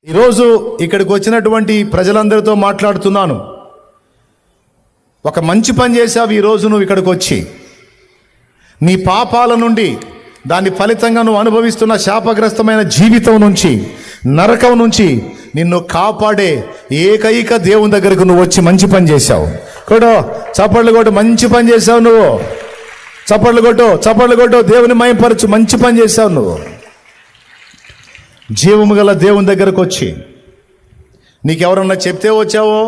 ఈరోజు ఇక్కడికి వచ్చినటువంటి ప్రజలందరితో మాట్లాడుతున్నాను. ఒక మంచి పని చేశావు. ఈరోజు నువ్వు ఇక్కడికి వచ్చి నీ పాపాల నుండి, దాని ఫలితంగా నువ్వు అనుభవిస్తున్న శాపగ్రస్తమైన జీవితం నుంచి, నరకం నుంచి నిన్ను కాపాడే ఏకైక దేవుని దగ్గరకు నువ్వు వచ్చి మంచి పని చేశావు. కొట్టు చప్పట్లు కొట్టు, మంచి పని చేశావు నువ్వు. చప్పట్లు కొట్టు, చప్పట్లు కొట్టు, దేవుని మహిమపరచు. మంచి పని చేశావు నువ్వు. జీవము గల దేవుని దగ్గరకు వచ్చి, నీకెవరన్నా చెప్తే వచ్చావో,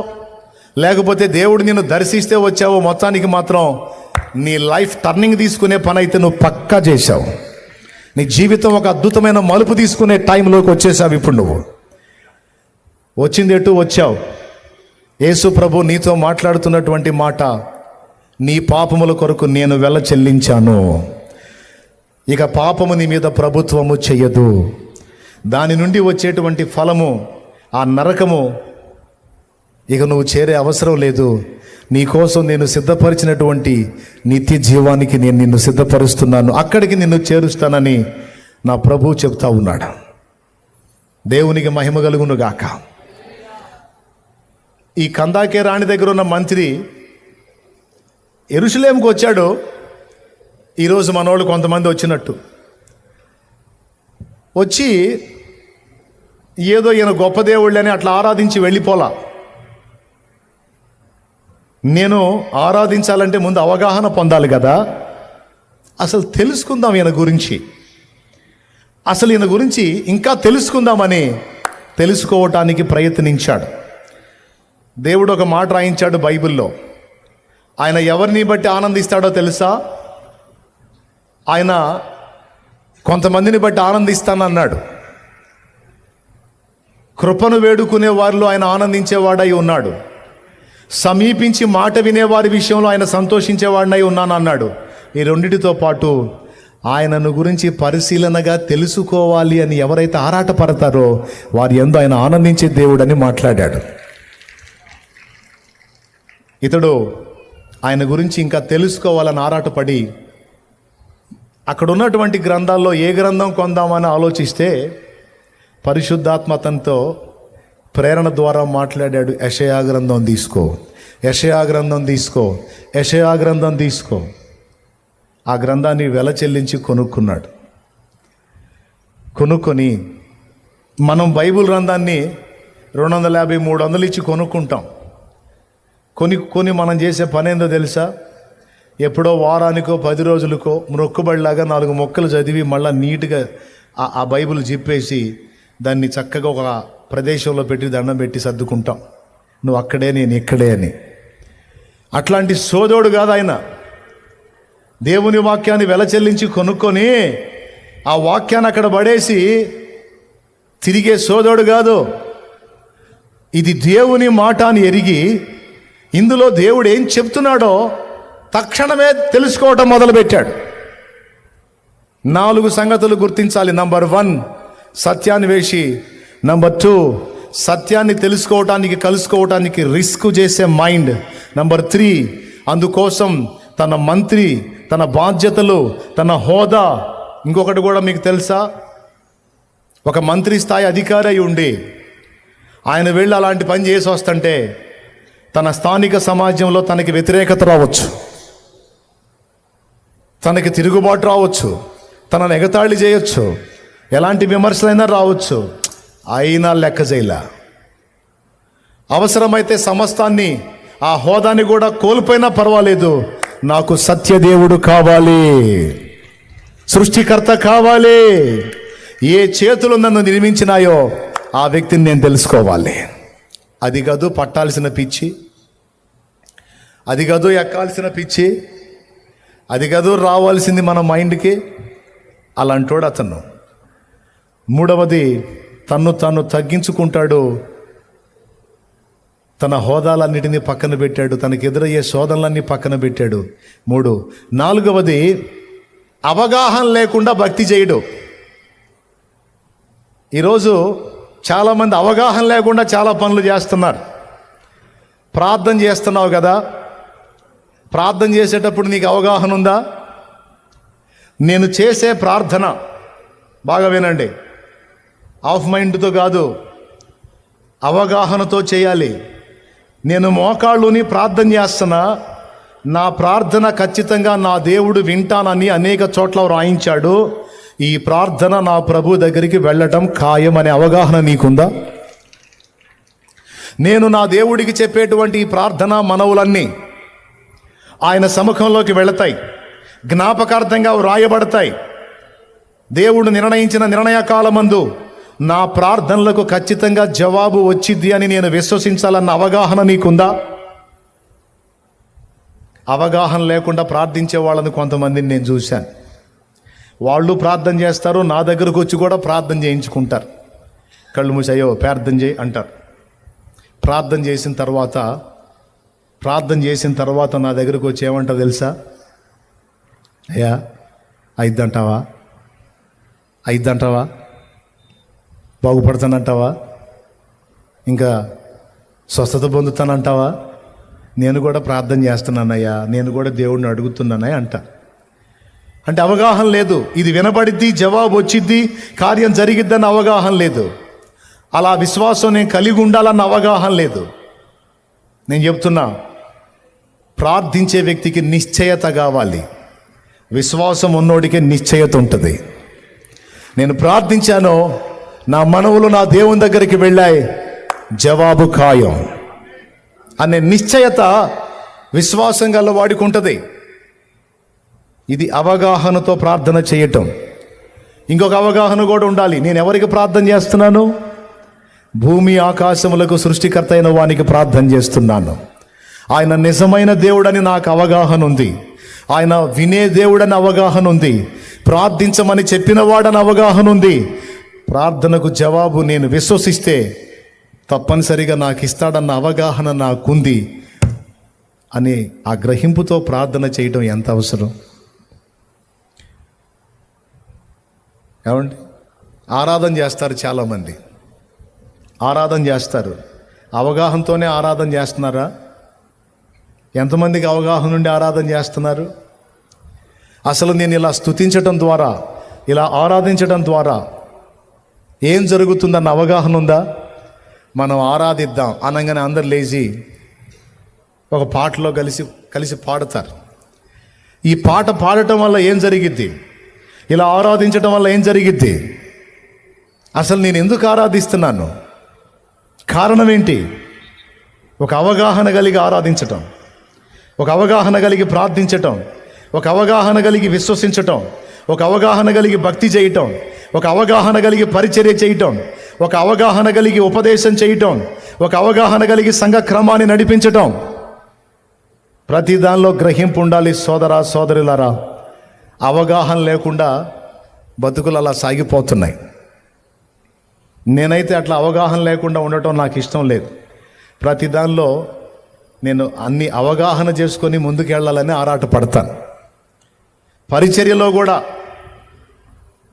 లేకపోతే దేవుడు నిన్ను దర్శిస్తే వచ్చావో, మొత్తానికి మాత్రం నీ లైఫ్ టర్నింగ్ తీసుకునే పని అయితే నువ్వు పక్కా చేశావు. నీ జీవితం ఒక అద్భుతమైన మలుపు తీసుకునే టైంలోకి వచ్చేసావు. ఇప్పుడు నువ్వు వచ్చింది ఎటు వచ్చావు. యేసు ప్రభు నీతో మాట్లాడుతున్నటువంటి మాట, నీ పాపముల కొరకు నేను వెల చెల్లించాను, ఇక పాపము నీ మీద ప్రభుత్వము చెయ్యదు, దాని నుండి వచ్చేటువంటి ఫలము, ఆ నరకము ఇక నువ్వు చేరే అవసరం లేదు, నీకోసం నేను సిద్ధపరిచినటువంటి నిత్య జీవానికి నేను నిన్ను సిద్ధపరుస్తున్నాను, అక్కడికి నిన్ను చేరుస్తానని నా ప్రభువు చెప్తా ఉన్నాడు. దేవునికి మహిమ కలుగును గాక. ఈ కందాకే రాణి దగ్గర ఉన్న మంత్రి యెరూషలేముకు వచ్చాడు. ఈరోజు మనోళ్ళు కొంతమంది వచ్చినట్టు వచ్చి ఏదో ఈయన గొప్ప దేవుళ్ళని అట్లా ఆరాధించి వెళ్ళిపోలా. నేను ఆరాధించాలంటే ముందు అవగాహన పొందాలి కదా. అసలు తెలుసుకుందాం ఈయన గురించి, అసలు ఈయన గురించి ఇంకా తెలుసుకుందామని తెలుసుకోవటానికి ప్రయత్నించాడు. దేవుడు ఒక మాట రాయించాడు బైబిల్లో. ఆయన ఎవరిని బట్టి ఆనందిస్తాడో తెలుసా? ఆయన కొంతమందిని బట్టి ఆనందిస్తానన్నాడు. కృపను వేడుకునే వారిలో ఆయన ఆనందించేవాడై ఉన్నాడు. సమీపించి మాట వినేవారి విషయంలో ఆయన సంతోషించేవాడినై ఉన్నానన్నాడు. ఈ రెండిటితో పాటు ఆయనను గురించి పరిశీలనగా తెలుసుకోవాలి అని ఎవరైతే ఆరాటపడతారో వారి యందు ఆయన ఆనందించే దేవుడని మాట్లాడాడు. ఇతడు ఆయన గురించి ఇంకా తెలుసుకోవాలని ఆరాటపడి అక్కడ ఉన్నటువంటి గ్రంథాల్లో ఏ గ్రంథం కొందామని ఆలోచిస్తే పరిశుద్ధాత్మ అతనితో ప్రేరణ ద్వారా మాట్లాడాడు. యెషయా గ్రంథం తీసుకో, యెషయా గ్రంథం తీసుకో, యెషయా గ్రంథం తీసుకో. ఆ గ్రంథాన్ని వెల చెల్లించి కొనుక్కున్నాడు. కొనుక్కొని, మనం బైబిల్ గ్రంథాన్ని 250, 300 ఇచ్చి కొనుక్కుంటాం. కొని మనం చేసే పని ఏందో తెలుసా? ఎప్పుడో వారానికో 10 రోజులకో మొక్కుబడిలాగా 4 మొక్కలు చదివి మళ్ళీ నీట్గా ఆ బైబిల్ జిప్పేసి దాన్ని చక్కగా ఒక ప్రదేశంలో పెట్టి దండం పెట్టి సర్దుకుంటాం. నువ్వు అక్కడే, నేను ఇక్కడే అని. అట్లాంటి సోదోడు కాదు ఆయన. దేవుని వాక్యాన్ని వెల చెల్లించి కొనుక్కొని ఆ వాక్యాన్ని అక్కడ పడేసి తిరిగే సోదోడు కాదు. ఇది దేవుని మాట అని ఎరిగి, ఇందులో దేవుడు ఏం చెప్తున్నాడో తక్షణమే తెలుసుకోవటం మొదలుపెట్టాడు. 4 సంగతులు గుర్తించాలి. నంబర్ 1, సత్యాన్ని వేసి. నంబర్ 2, సత్యాన్ని తెలుసుకోవటానికి, కలుసుకోవటానికి రిస్క్ చేసే మైండ్. నంబర్ 3, అందుకోసం తన మంత్రి, తన బాధ్యతలు, తన హోదా. ఇంకొకటి కూడా మీకు తెలుసా? ఒక మంత్రి స్థాయి అధికారి అయి ఉండి ఆయన వెళ్ళి అలాంటి పని చేసి వస్తుంటే తన స్థానిక సమాజంలో తనకి వ్యతిరేకత రావచ్చు, తనకి తిరుగుబాటు రావచ్చు, తనను ఎగతాళి చేయొచ్చు, ఎలాంటి విమర్శలైనా రావచ్చు. అయినా లెక్క చేయలే. అవసరమైతే సమస్తాన్ని, ఆ హోదాని కూడా కోల్పోయినా పర్వాలేదు, నాకు సత్యదేవుడు కావాలి, సృష్టికర్త కావాలి. ఏ చేతులు నన్ను నిర్మించినాయో ఆ వ్యక్తిని నేను తెలుసుకోవాలి. అది కాదు పట్టాల్సిన పిచ్చి, అది కాదు ఎక్కాల్సిన పిచ్చి, అది కాదు రావాల్సింది మన మైండ్కి. అలాంటోడు అతను. 3వది, తను తగ్గించుకుంటాడు. తన హోదాలన్నిటినీ పక్కన పెట్టాడు, తనకు ఎదురయ్యే శోధనలన్నీ పక్కన పెట్టాడు. 3. 4వది, అవగాహన లేకుండా భక్తి చేయడు. ఈరోజు చాలామంది అవగాహన లేకుండా చాలా పనులు చేస్తున్నారు. ప్రార్థన చేస్తున్నావు కదా, ప్రార్థన చేసేటప్పుడు నీకు అవగాహన ఉందా? నేను చేసే ప్రార్థన బాగా వినండి, ఆఫ్ మైండ్తో కాదు, అవగాహనతో చేయాలి. నేను మోకాళ్ళుని ప్రార్థన చేస్తున్నా, నా ప్రార్థన ఖచ్చితంగా నా దేవుడు వింటానని అనేక చోట్ల రాయించాడు. ఈ ప్రార్థన నా ప్రభు దగ్గరికి వెళ్ళటం ఖాయం అనే అవగాహన నీకుందా? నేను నా దేవుడికి చెప్పేటువంటి ఈ ప్రార్థన మనవులన్నీ ఆయన సముఖంలోకి వెళతాయి, జ్ఞాపకార్థంగా వ్రాయబడతాయి. దేవుడు నిర్ణయించిన నిర్ణయకాలమందు నా ప్రార్థనలకు ఖచ్చితంగా జవాబు వచ్చిద్ది అని నేను విశ్వసించాలన్న అవగాహన నీకుందా? అవగాహన లేకుండా ప్రార్థించే వాళ్ళని కొంతమందిని నేను చూశాను. వాళ్ళు ప్రార్థన చేస్తారు, నా దగ్గరకు వచ్చి కూడా ప్రార్థన చేయించుకుంటారు. కళ్ళు మూసి అయ్యో ప్రార్థన చేయి అంటారు. ప్రార్థన చేసిన తర్వాత నా దగ్గరకు వచ్చి ఏమంటారు తెలుసా? అయ్యా అయిద్దంటావా, బాగుపడతానంటావా, ఇంకా స్వస్థత పొందుతానంటావా? నేను కూడా ప్రార్థన చేస్తున్నానయ్యా, నేను కూడా దేవుడిని అడుగుతున్నానయ్యా అంట. అంటే అవగాహన లేదు. ఇది వినబడిద్ది, జవాబు వచ్చిద్ది, కార్యం జరిగిద్దని అవగాహన లేదు. అలా విశ్వాసం నేను కలిగి ఉండాలన్న అవగాహన లేదు. నేను చెప్తున్నా, ప్రార్థించే వ్యక్తికి నిశ్చయత కావాలి. విశ్వాసం ఉన్నోడికి నిశ్చయత ఉంటుంది. నేను ప్రార్థించాను, నా మనవులు నా దేవుని దగ్గరికి వెళ్ళాయి, జవాబు ఖాయం అనే నిశ్చయత విశ్వాసం గల వాడికి ఉంటుంది. ఇది అవగాహనతో ప్రార్థన చేయటం. ఇంకొక అవగాహన కూడా ఉండాలి. నేను ఎవరికి ప్రార్థన చేస్తున్నాను? భూమి ఆకాశములకు సృష్టికర్త అయిన వానికి ప్రార్థన చేస్తున్నాను. ఆయన నిజమైన దేవుడని నాకు అవగాహన ఉంది. ఆయన వినే దేవుడని అవగాహన ఉంది. ప్రార్థించమని చెప్పిన వాడని అవగాహన ఉంది. ప్రార్థనకు జవాబు నేను విశ్వసిస్తే తప్పనిసరిగా నాకు ఇస్తాడన్న అవగాహన నాకుంది అని ఆ గ్రహింపుతో ప్రార్థన చేయడం ఎంత అవసరం. ఏమండి, ఆరాధన చేస్తారు చాలామంది, ఆరాధన చేస్తారు. అవగాహనతోనే ఆరాధన చేస్తున్నారా? ఎంతమందికి అవగాహన నుండి ఆరాధన చేస్తున్నారు? అసలు నేను ఇలా స్తుతించడం ద్వారా, ఇలా ఆరాధించడం ద్వారా ఏం జరుగుతుందన్న అవగాహన ఉందా? మనం ఆరాధిద్దాం అనగానే అందరు లేచి ఒక పాటలో కలిసి పాడతారు. ఈ పాట పాడటం వల్ల ఏం జరిగిద్ది? ఇలా ఆరాధించడం వల్ల ఏం జరిగిద్ది? అసలు నేను ఎందుకు ఆరాధిస్తున్నాను? కారణం ఏంటి? ఒక అవగాహన కలిగి ఆరాధించటం, ఒక అవగాహన కలిగి ప్రార్థించటం, ఒక అవగాహన కలిగి విశ్వసించటం, ఒక అవగాహన కలిగి భక్తి చేయటం, ఒక అవగాహన కలిగి పరిచర్య చేయటం, ఒక అవగాహన కలిగి ఉపదేశం చేయటం, ఒక అవగాహన కలిగి సంఘ క్రమాన్ని నడిపించటం. ప్రతి దానిలో గ్రహింపు ఉండాలి. సోదరా సోదరులారా, అవగాహన లేకుండా బతుకులు అలా సాగిపోతున్నాయి. నేనైతే అట్లా అవగాహన లేకుండా ఉండటం నాకు ఇష్టం లేదు. ప్రతి దానిలో నేను అన్ని అవగాహన చేసుకొని ముందుకెళ్ళాలని ఆరాటపడతాను. పరిచర్యలో కూడా,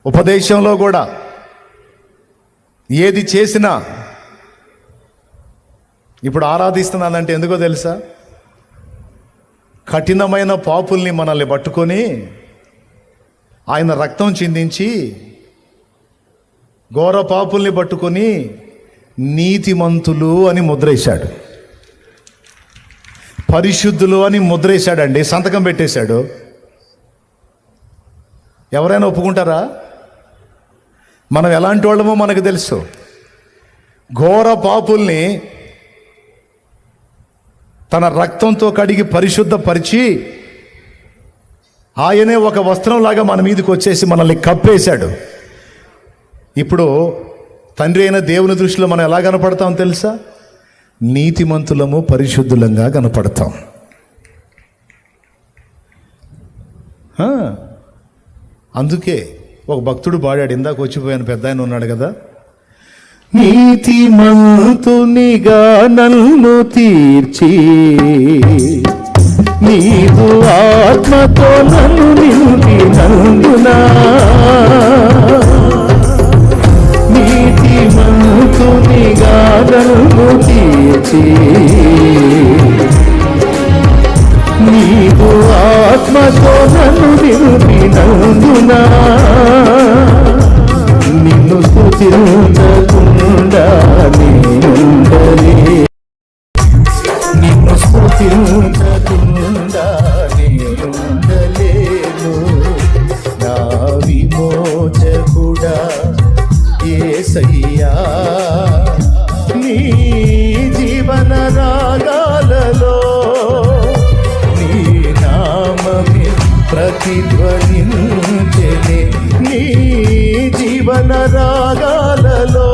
ఉపదేశంలో కూడా, ఏది చేసినా. ఇప్పుడు ఆరాధిస్తున్నానంటే ఎందుకో తెలుసా? కఠినమైన పాపుల్ని మనల్ని పట్టుకొని ఆయన రక్తం చిందించి, ఘోర పాపుల్ని పట్టుకొని నీతిమంతులు అని ముద్రేశాడు, పరిశుద్ధులు అని ముద్రేశాడండి, సంతకం పెట్టేశాడు. ఎవరైనా ఒప్పుకుంటారా? మనం ఎలాంటి వాళ్ళమో మనకు తెలుసు. ఘోర పాపుల్ని తన రక్తంతో కడిగి పరిశుద్ధపరిచి ఆయనే ఒక వస్త్రంలాగా మన మీదకి వచ్చేసి మనల్ని కప్పేశాడు. ఇప్పుడు తండ్రి అయిన దేవుని దృష్టిలో మనం ఎలా కనపడతాం తెలుసా? నీతిమంతులము, పరిశుద్ధులంగా కనపడతాం. అందుకే ఒక భక్తుడు పాడాడు, ఇందాక వచ్చిపోయాను, పెద్ద ఆయన ఉన్నాడు కదా, నీతిమంతునిగా నన్ను తీర్చి నీవు ఆత్మతో నన్ను నింపినందునా, నీతిమంతునిగా నన్ను తీర్చి నీవు ఆత్మతో నన్ను నింపినందునా, నిన్ను స్తుతించకుండా నేను ప్రతిధ్వనించెనే నీ జీవన రాగాలలో,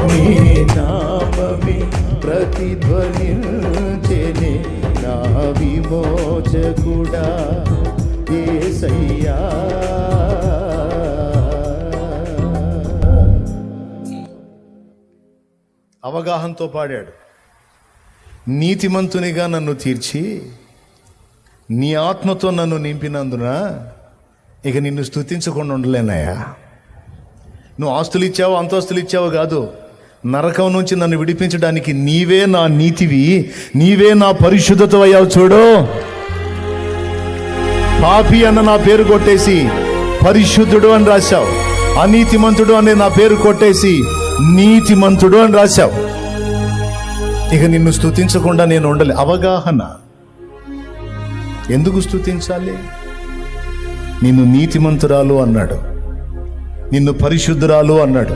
నీ నామమే ప్రతిధ్వనించెనే నా విమోచకుడా యేసయ్యా. అవగాహనతో పాడాడు. నీతిమంతునిగా నన్ను తీర్చి నీ ఆత్మతో నన్ను నింపినందున ఇక నిన్ను స్తుతించకుండా ఉండలేనాయా. నువ్వు ఆస్తులు ఇచ్చావు, అంతస్తులు ఇచ్చావు కాదు, నరకం నుంచి నన్ను విడిపించడానికి నీవే నా నీతివి, నీవే నా పరిశుద్ధత అయ్యావు. చూడు, పాపి అన్న నా పేరు కొట్టేసి పరిశుద్ధుడు అని రాశావు, అనీతిమంతుడు అనే నా పేరు కొట్టేసి నీతిమంతుడు అని రాశావు. ఇక నిన్ను స్తుతించకుండా నేను ఉండలే. అవగాహన. ఎందుకు స్తుతించాలి? నిన్ను నీతిమంతురాలు అన్నాడు, నిన్ను పరిశుద్ధురాలు అన్నాడు,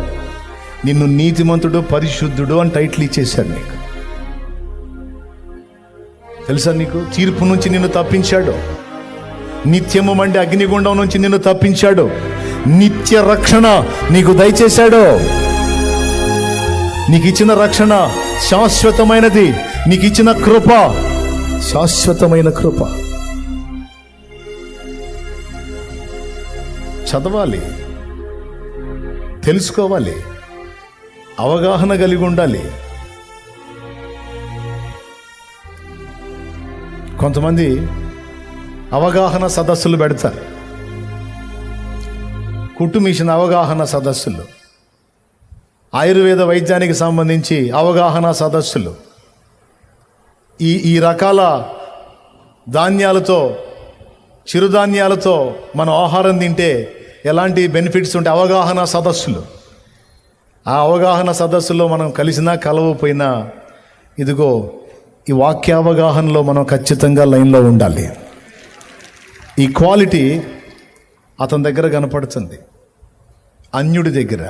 నిన్ను నీతిమంతుడు పరిశుద్ధుడు అని టైటిల్ ఇచ్చేశాడు నీకు. తెలుసా నీకు? తీర్పు నుంచి నిన్ను తప్పించాడు, నిత్యము మండే అగ్నిగుండం నుంచి నిన్ను తప్పించాడు, నిత్య రక్షణ నీకు దయచేశాడు. నీకు ఇచ్చిన రక్షణ శాశ్వతమైనది, నీకు ఇచ్చిన కృప శాశ్వతమైన కృప. చదవాలి, తెలుసుకోవాలి, అవగాహన కలిగి ఉండాలి. కొంతమంది అవగాహన సదస్సులు పెడతారు, కుట్టు మిషన్ అవగాహన సదస్సులు, ఆయుర్వేద వైద్యానికి సంబంధించి అవగాహన సదస్సులు, ఈ రకాల ధాన్యాలతో, చిరుధాన్యాలతో మనం ఆహారం తింటే ఎలాంటి బెనిఫిట్స్ ఉంటే అవగాహన సదస్సులు. ఆ అవగాహన సదస్సులో మనం కలిసినా కలవపోయినా ఇదిగో ఈ వాక్యావగాహనలో మనం ఖచ్చితంగా లైన్లో ఉండాలి. ఈ క్వాలిటీ అతని దగ్గర కనపడుతుంది, అన్యుడి దగ్గర,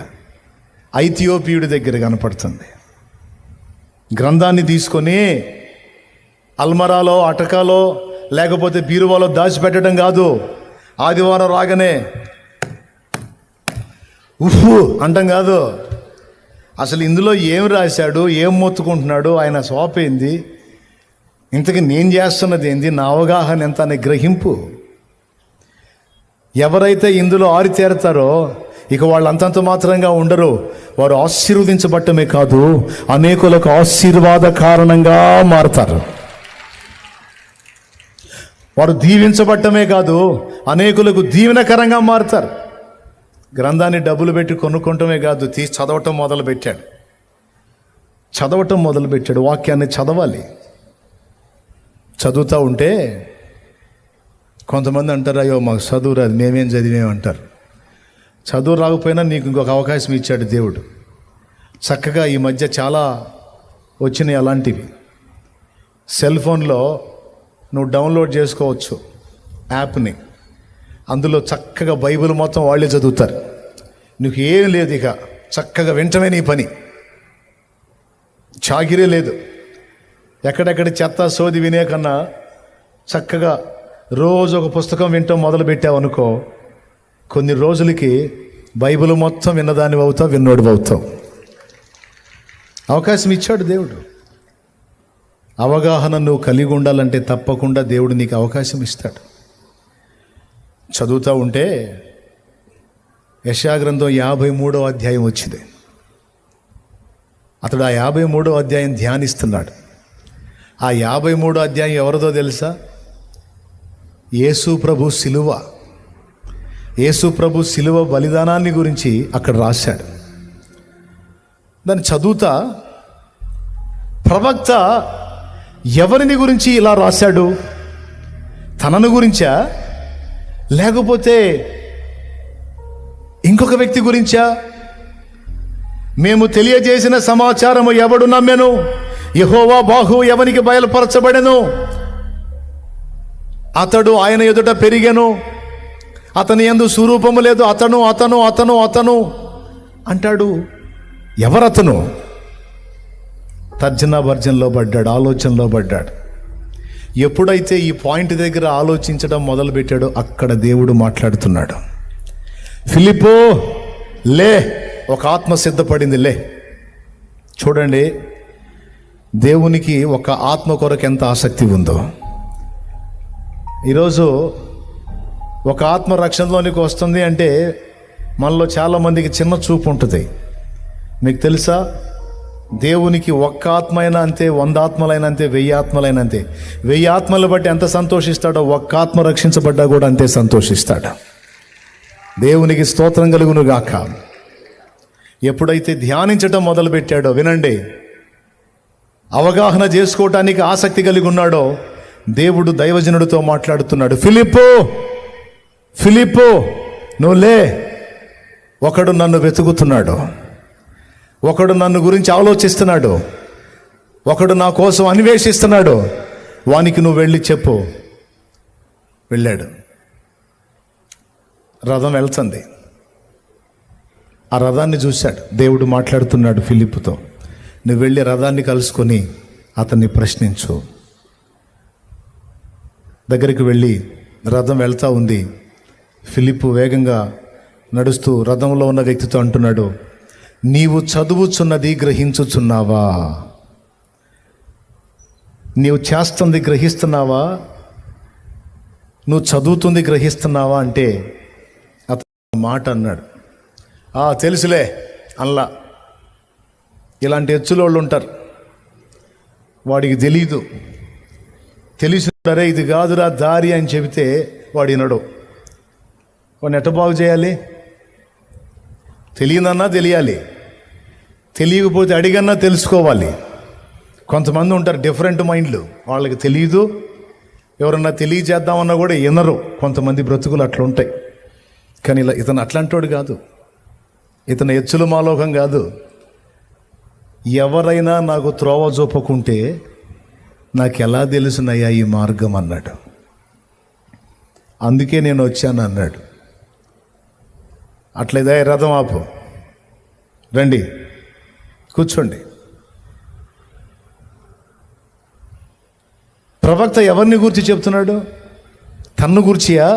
ఐథియోపియుడి దగ్గర కనపడుతుంది. గ్రంథాన్ని తీసుకొని అల్మరాలో, అటకాలో, లేకపోతే బీరువాలో దాచిపెట్టడం కాదు. ఆదివారం రాగానే ఉఫ్ఫు అంటాం కాదు. అసలు ఇందులో ఏం రాశాడు, ఏం మొత్తుకుంటున్నాడు, ఆయన సోపేంది, ఇంతకీ నేను చేస్తున్నది ఏంది, నా అవగాహన ఎంత అనే గ్రహింపు. ఎవరైతే ఇందులో ఆరితేరతారో ఇక వాళ్ళు అంతంత మాత్రంగా ఉండరు. వారు ఆశీర్వదించబట్టమే కాదు, అనేకులకు ఆశీర్వాద కారణంగా మారతారు. వారు దీవించబట్టమే కాదు, అనేకులకు దీవెనకరంగా మారుతారు. గ్రంథాన్ని డబ్బులు పెట్టి కొనుక్కోవటమే కాదు, తీసి చదవటం మొదలుపెట్టాడు. వాక్యాన్ని చదవాలి. చదువుతూ ఉంటే కొంతమంది అంటారు, అయ్యో మాకు చదువు రాదు, మేమేం చదివేమంటారు. చదువు రాకపోయినా నీకు ఇంకొక అవకాశం ఇచ్చాడు దేవుడు. చక్కగా ఈ మధ్య చాలా వచ్చినాయి అలాంటివి. సెల్ ఫోన్లో నువ్వు డౌన్లోడ్ చేసుకోవచ్చు యాప్ని, అందులో చక్కగా బైబిల్ మొత్తం వాళ్ళే చదువుతారు. నీకు ఏం లేదు, ఇక చక్కగా వెంటనే నీ పని, చాకిరే లేదు. ఎక్కడెక్కడ చెత్త సోది వినే కన్నా చక్కగా రోజు ఒక పుస్తకం వింటాం మొదలు పెట్టావు అనుకో, కొన్ని రోజులకి బైబిల్ మొత్తం విన్నదాన్ని అవుతావు, విన్నోడు అవుతావు. అవకాశం ఇచ్చాడు దేవుడు. అవగాహన నువ్వు కలిగి ఉండాలంటే తప్పకుండా దేవుడు నీకు అవకాశం ఇస్తాడు. చదువుతూ ఉంటే యెషయా గ్రంథం 53వ అధ్యాయం వచ్చింది. అతడు ఆ 53వ అధ్యాయం ధ్యానిస్తున్నాడు. ఆ 53వ అధ్యాయం ఎవరిదో తెలుసా? యేసు ప్రభు శిలువ బలిదానాన్ని గురించి అక్కడ రాశాడు. దాన్ని చదువుతా ప్రవక్త ఎవరిని గురించి ఇలా రాశాడు? తనను గురించా, లేకపోతే ఇంకొక వ్యక్తి గురించా? మేము తెలియజేసిన సమాచారము ఎవడు నమ్మెను? యెహోవా బాహు ఎవనికి బయలుపరచబడెను? అతడు ఆయన ఎదుట పెరిగెను, అతని యందు స్వరూపము లేదు, అతను అతను అతను అతను అంటాడు. ఎవరతను? తర్జనా భర్జనలో పడ్డాడు, ఆలోచనలో పడ్డాడు. ఎప్పుడైతే ఈ పాయింట్ దగ్గర ఆలోచించడం మొదలుపెట్టాడో అక్కడ దేవుడు మాట్లాడుతున్నాడు. ఫిలిప్పో లే, ఒక ఆత్మ సిద్ధపడింది, లే. చూడండి, దేవునికి ఒక ఆత్మ కొరకు ఎంత ఆసక్తి ఉందో. ఈరోజు ఒక ఆత్మ రక్షణలోనికి వస్తుంది అంటే మనలో చాలామందికి చిన్న చూపు ఉంటుంది. మీకు తెలుసా, దేవునికి ఒక్క ఆత్మ అయినా అంతే, 100 ఆత్మలైనా అంతే, 1000 ఆత్మలైనా అంతే. 1000 ఆత్మలు బట్టి ఎంత సంతోషిస్తాడో, ఒక్క ఆత్మ రక్షించబడ్డా కూడా అంతే సంతోషిస్తాడు. దేవునికి స్తోత్రం కలుగును గాక. ఎప్పుడైతే ధ్యానించటం మొదలుపెట్టాడో, వినండి, అవగాహన చేసుకోవటానికి ఆసక్తి కలిగి ఉన్నాడో, దేవుడు దైవజనుడితో మాట్లాడుతున్నాడు. ఫిలిప్పో, ఫిలిప్పో, నువ్వు లే, ఒకడు నన్ను వెతుకుతున్నాడు, ఒకడు నన్ను గురించి ఆలోచిస్తున్నాడు, ఒకడు నా కోసం అన్వేషిస్తున్నాడు, వానికి నువ్వు వెళ్ళి చెప్పు. వెళ్ళాడు. రథం వెళ్తుంది. ఆ రథాన్ని చూశాడు. దేవుడు మాట్లాడుతున్నాడు ఫిలిప్పుతో, నువ్వు వెళ్ళి రథాన్ని కలుసుకొని అతన్ని ప్రశ్నించు. దగ్గరికి వెళ్ళి రథం వెళ్తూ ఉంది. ఫిలిప్పు వేగంగా నడుస్తూ రథంలో ఉన్న వ్యక్తితో అంటున్నాడు, నీవు చదువుచున్నది గ్రహించుచున్నావా? నీవు చేస్తుంది గ్రహిస్తున్నావా? నువ్వు చదువుతుంది గ్రహిస్తున్నావా అంటే అతను మాట అన్నాడు, తెలుసులే అల్లా. ఇలాంటి ఎచ్చులోళ్ళు ఉంటారు, వాడికి తెలీదు. తెలిసినరే ఇది కాదురా దారి అని చెబితే వాడు వినడు. వాడిని ఎట్ట బాగు చేయాలి? తెలియదన్నా తెలియాలి, తెలియకపోతే అడిగన్నా తెలుసుకోవాలి. కొంతమంది ఉంటారు డిఫరెంట్ మైండ్లు, వాళ్ళకి తెలియదు. ఎవరన్నా తెలియజేద్దామన్నా కూడా వినరు. కొంతమంది బ్రతుకులు అట్లా ఉంటాయి. కానీ ఇతను అట్లాంటోడు కాదు, ఇతను ఎచ్చుల మాలోకం కాదు. ఎవరైనా నాకు త్రోవ చూపకుంటే నాకు ఎలా తెలుసునయ్యా ఈ మార్గం అన్నాడు. అందుకే నేను వచ్చాను అన్నాడు. అట్లేదా, రథం ఆపు, రండి కూర్చోండి. ప్రవక్త ఎవరిని గురించి చెప్తున్నాడు? తన్ను గుర్చియా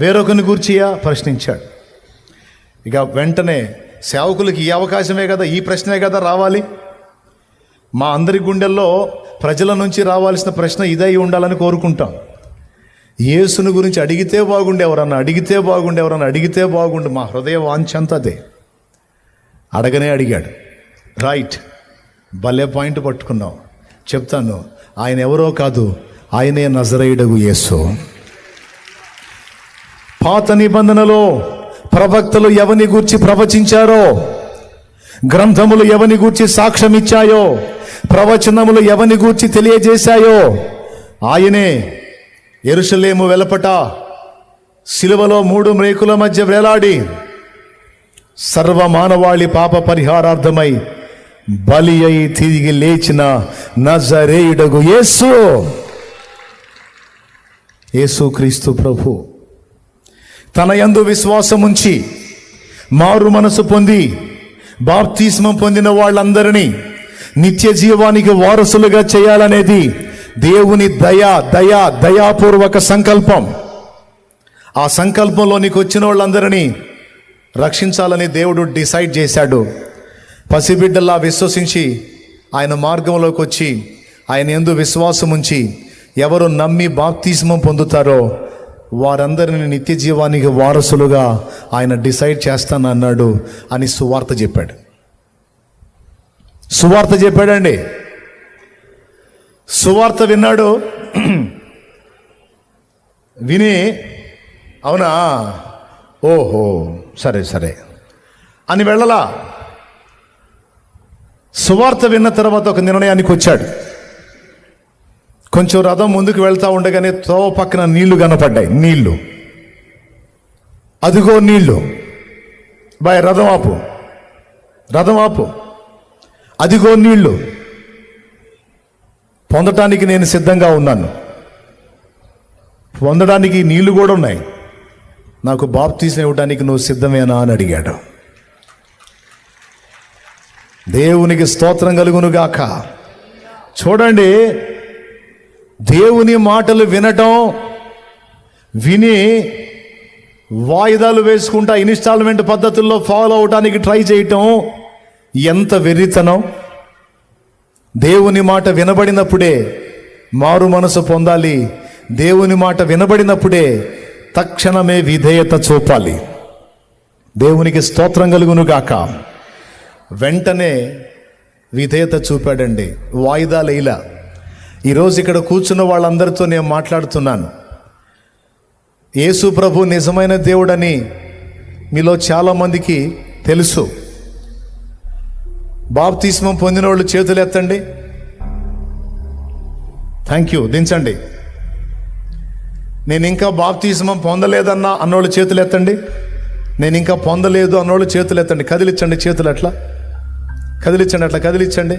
వేరొకరిని గుర్చియా ప్రశ్నించాడు. ఇక వెంటనే సేవకులకి ఈ అవకాశమే కదా, ఈ ప్రశ్నే కదా రావాలి. మా అందరి గుండెల్లో ప్రజల నుంచి రావాల్సిన ప్రశ్న ఇదై ఉండాలని కోరుకుంటాం. యేసుని గురించి అడిగితే బాగుండు, ఎవరన్నా అడిగితే బాగుండు, ఎవరన్నా అడిగితే బాగుండు. మా హృదయ వాంఛంత అదే. అడగనే అడిగాడు. రైట్, భలే పాయింట్ పట్టుకున్నావు. చెప్తాను, ఆయన ఎవరో కాదు, ఆయనే నజరేయుడగు యేసు. పాత నిబంధనలో ప్రవక్తలు ఎవని గూర్చి ప్రవచించారో, గ్రంథములు ఎవని గూర్చి సాక్ష్యం ఇచ్చాయో, ప్రవచనములు ఎవని గూర్చి తెలియజేశాయో, ఆయనే యెరూషలేము వెలుపట శిలువలో 3 మ్రేకుల మధ్య వేలాడి సర్వ మానవాళి పాప పరిహారార్థమై బలి అయి తిరిగి లేచిన నజరేయుడగు యేసు. యేసుక్రీస్తు ప్రభు తన యందు విశ్వాసముంచి మారు మనసు పొంది బాప్తిస్మం పొందిన వాళ్ళందరినీ నిత్య జీవానికి వారసులుగా చేయాలనేది దేవుని దయాపూర్వక సంకల్పం. ఆ సంకల్పంలోనికి వచ్చిన వాళ్ళందరినీ రక్షించాలని దేవుడు డిసైడ్ చేశాడు. పసిబిడ్డల్లా విశ్వసించి ఆయన మార్గంలోకి వచ్చి ఆయన యందు విశ్వాసం ఉంచి ఎవరు నమ్మి బాప్తిస్మం పొందుతారో వారందరిని నిత్య జీవానికి వారసులుగా ఆయన డిసైడ్ చేస్తానన్నాడు అని సువార్త చెప్పాడు. సువార్త చెప్పాడండి. సువార్త విన్నాడు. విని అవునా, ఓహో, సరే సరే అని వెళ్ళలా. సువార్త విన్న తర్వాత ఒక నిర్ణయానికి వచ్చాడు. కొంచెం రథం ముందుకు వెళ్తా ఉండగానే తోవ పక్కన నీళ్లు కనపడ్డాయి. నీళ్లు, అదిగో నీళ్లు. బాయ్, రథం ఆపు, రథం ఆపు, అదిగో నీళ్లు. పొందటానికి నేను సిద్ధంగా ఉన్నాను, పొందడానికి నీళ్లు కూడా ఉన్నాయి. నాకు బాప్తిస్మం ఇవ్వడానికి నువ్వు సిద్ధమేనా అని అడిగాడు. దేవునికి స్తోత్రం కలుగును గాక. చూడండి, దేవుని మాటలు వినటం, విని వాయిదాలు వేసుకుంటా ఇన్స్టాల్మెంట్ పద్ధతుల్లో ఫాలో అవడానికి ట్రై చేయటం ఎంత వెర్రితనం. దేవుని మాట వినబడినప్పుడే మారు మనసు పొందాలి. దేవుని మాట వినబడినప్పుడే తక్షణమే విధేయత చూపాలి. దేవునికి స్తోత్రం కలుగును గాక. వెంటనే విధేయత చూపాడండి, వాయిదాలు ఇలా. ఈరోజు ఇక్కడ కూర్చున్న వాళ్ళందరితో నేను మాట్లాడుతున్నాను. యేసు ప్రభు నిజమైన దేవుడని మీలో చాలామందికి తెలుసు. బాప్తిస్మం పొందిన వాళ్ళు చేతులు ఎత్తండి. థ్యాంక్ యూ, దించండి. నేను ఇంకా బాప్తిస్మం పొందలేదన్నా అన్నోళ్ళు చేతులు ఎత్తండి. నేను ఇంకా పొందలేదు అన్నోళ్ళు చేతులు ఎత్తండి. కదిలించండి చేతులు, అట్లా కదిలించండి, అట్లా కదిలించండి.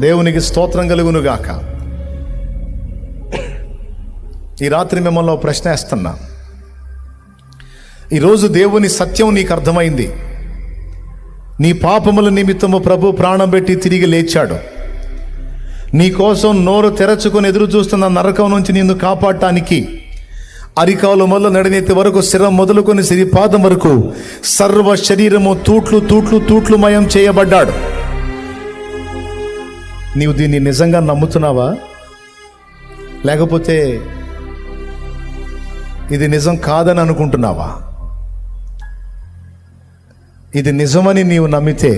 దేవునికి స్తోత్రం కలుగును గాక. ఈ రాత్రి మిమ్మల్ని ఒక ప్రశ్న వేస్తున్నా. ఈరోజు దేవుని సత్యం నీకు అర్థమైంది. నీ పాపముల నిమిత్తము ప్రభు ప్రాణం పెట్టి తిరిగి లేచాడు. నీ కోసం నోరు తెరచుకొని ఎదురు చూస్తున్న నరకం నుంచి నిన్ను కాపాడటానికి అరికాలు మొదలు నడినెత్తి వరకు, శిరం మొదలుకొని సిరిపాదం వరకు సర్వ శరీరము తూట్లు తూట్లు తూట్లుమయం చేయబడ్డాడు. నీవు దీన్ని నిజంగా నమ్ముతున్నావా? లేకపోతే ఇది నిజం కాదని అనుకుంటున్నావా? ఇది నిజమని నీవు నమ్మితే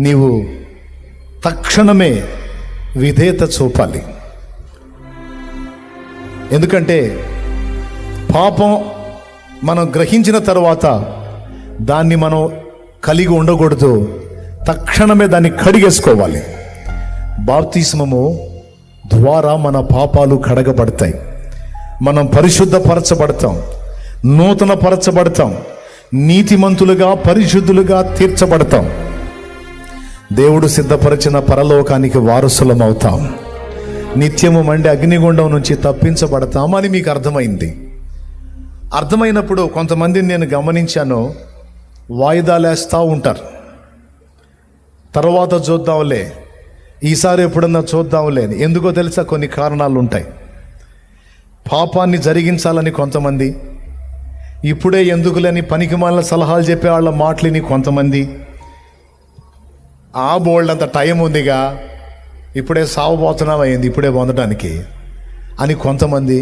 నీవు తక్షణమే విధేయత చూపాలి. ఎందుకంటే పాపం మనం గ్రహించిన తర్వాత దాన్ని మనం కలిగి ఉండకూడదు. తక్షణమే దాన్ని కడిగేసుకోవాలి. బాప్తిస్మము ద్వారా మన పాపాలు కడగబడతాయి. మనం పరిశుద్ధపరచబడతాం, నూతన పరచబడతాం, నీతిమంతులుగా పరిశుద్ధులుగా తీర్చబడతాం. దేవుడు సిద్ధపరిచిన పరలోకానికి వారసులం అవుతాం. నిత్యము మండే అగ్నిగుండం నుంచి తప్పించబడతామని మీకు అర్థమైంది. అర్థమైనప్పుడు కొంతమందిని నేను గమనించాను, వాయిదాలు వేస్తూ ఉంటారు. తర్వాత చూద్దాంలే, ఈసారి ఎప్పుడన్నా చూద్దాంలే. ఎందుకో తెలుసా? కొన్ని కారణాలు ఉంటాయి. పాపాన్ని జరిగించాలని కొంతమంది, ఇప్పుడే ఎందుకులేని పనికిమాలిన సలహాలు చెప్పే వాళ్ళ మాటలని కొంతమంది, ఆ బోల్డ్ అంత టైం ఉందిగా, ఇప్పుడే సావబోతున్నాం అయింది ఇప్పుడే పొందడానికి అని కొంతమంది,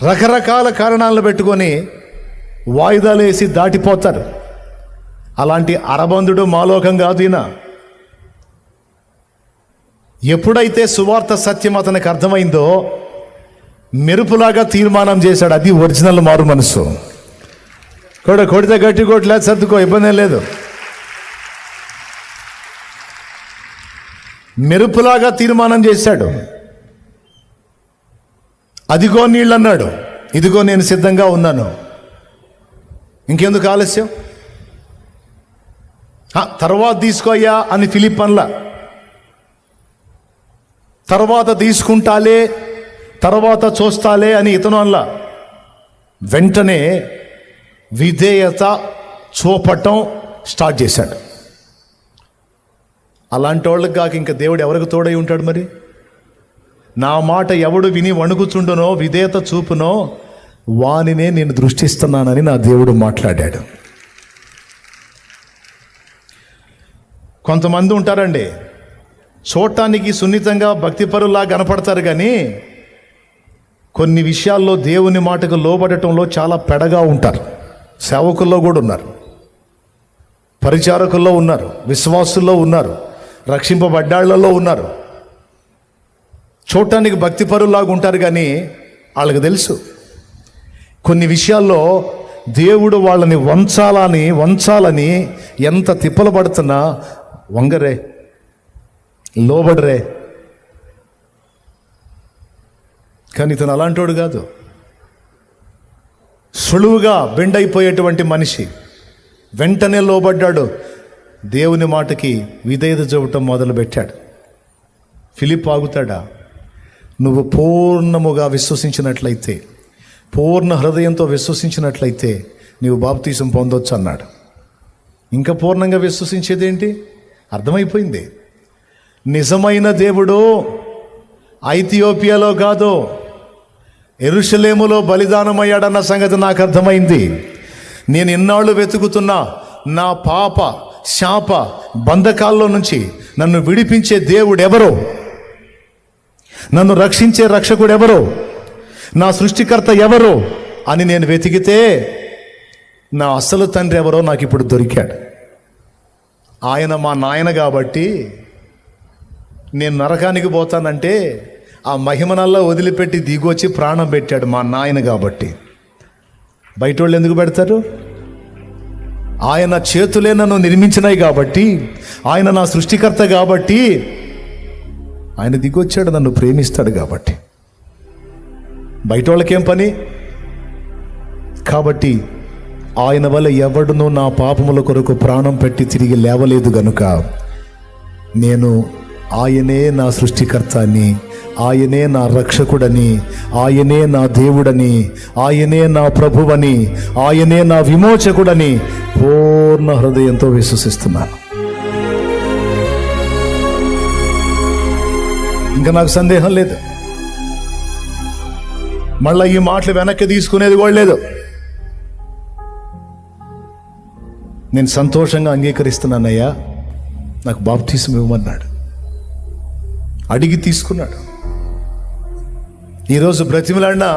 రకరకాల కారణాలను పెట్టుకొని వాయిదాలు వేసి దాటిపోతారు. అలాంటి అరబంధుడు మాలోకం కాదు ఈయన. ఎప్పుడైతే సువార్త సత్యం అతనికి అర్థమైందో మెరుపులాగా తీర్మానం చేశాడు. అది ఒరిజినల్ మారు మనసు. కొడితే గట్టి కొట్టలేదు, సర్దుకో, ఇబ్బంది లేదు. మెరుపులాగా తీర్మానం చేశాడు. అదిగో నీళ్ళు అన్నాడు, ఇదిగో నేను సిద్ధంగా ఉన్నాను, ఇంకెందుకు ఆలస్యం, తర్వాత తీసుకోయ్యా అని ఫిలిప్ అనలా. తర్వాత తీసుకుంటాలే, తర్వాత చూస్తాలే అని ఇతను అనలా. వెంటనే విధేయత చూపటం స్టార్ట్ చేశాడు. అలాంటి వాళ్ళకి కాక ఇంకా దేవుడు ఎవరికి తోడై ఉంటాడు? మరి నా మాట ఎవడు విని వణుకుచుండునో, విధేయత చూపునో వానినే నేను దృష్టిస్తున్నానని నా దేవుడు మాట్లాడాడు. కొంతమంది ఉంటారండి, చూడటానికి సున్నితంగా భక్తిపరులా కనపడతారు, కానీ కొన్ని విషయాల్లో దేవుని మాటకు లోబడటంలో చాలా పెడగా ఉంటారు. సేవకుల్లో కూడా ఉన్నారు, పరిచారకుల్లో ఉన్నారు, విశ్వాసుల్లో ఉన్నారు, రక్షింపబడ్డాళ్లలో ఉన్నారు. చూడటానికి భక్తిపరులాగా ఉంటారు, కానీ వాళ్ళకి తెలుసు కొన్ని విషయాల్లో దేవుడు వాళ్ళని వంచాలని ఎంత తిప్పలు పడుతున్నా వంగరే, లోబడరే. కానీ ఇతను అలాంటోడు కాదు. సులువుగా బెండ్ అయిపోయేటువంటి మనిషి వెంటనే లోబడ్డాడు. దేవుని మాటకి విధేయత చూపటం మొదలుపెట్టాడు. ఫిలిప్ ఆగుతాడా? నువ్వు పూర్ణముగా విశ్వసించినట్లయితే, పూర్ణ హృదయంతో విశ్వసించినట్లయితే నీవు బాప్తీసం పొందొచ్చు అన్నాడు. ఇంకా పూర్ణంగా విశ్వసించేదేంటి? అర్థమైపోయింది. నిజమైన దేవుడు ఐథియోపియాలో కాదు, యెరూషలేములో బలిదానమయ్యాడన్న సంగతి నాకు అర్థమైంది. నేను ఇన్నాళ్ళు వెతుకుతున్నా నా పాప శాప బంధకాల్లో నుంచి నన్ను విడిపించే దేవుడు ఎవరో, నన్ను రక్షించే రక్షకుడు ఎవరో, నా సృష్టికర్త ఎవరో అని నేను వెతికితే నా అసలు తండ్రి ఎవరో నాకు ఇప్పుడు దొరికాడు. ఆయన మా నాయన కాబట్టి నేను నరకానికి పోతానంటే ఆ మహిమనల్లా వదిలిపెట్టి దిగొచ్చి ప్రాణం పెట్టాడు మా నాయన కాబట్టి. బయట వాళ్ళు ఎందుకు పెడతారు? ఆయన చేతులే నన్ను నిర్మించినాయి కాబట్టి, ఆయన నా సృష్టికర్త కాబట్టి, ఆయన దిగొచ్చాడు నన్ను ప్రేమిస్తాడు కాబట్టి. బయట వాళ్ళకేం పని? కాబట్టి ఆయన వల్ల ఎవడునూ నా పాపముల కొరకు ప్రాణం పెట్టి తిరిగి లేవలేదు గనుక నేను ఆయనే నా సృష్టికర్త అని, ఆయనే నా రక్షకుడని, ఆయనే నా దేవుడని, ఆయనే నా ప్రభువని, ఆయనే నా విమోచకుడని పూర్ణ హృదయంతో విశ్వసిస్తున్నాను. ఇంకా నాకు సందేహం లేదు. మళ్ళీ ఈ మాటలు వెనక్కి తీసుకునేది కూడా లేదు. నేను సంతోషంగా అంగీకరిస్తున్నానయ్యా, నాకు బాప్తిసం ఇవ్వమన్నాడు. అడిగి తీసుకున్నాడు. ఈరోజు బ్రతిమలాడినా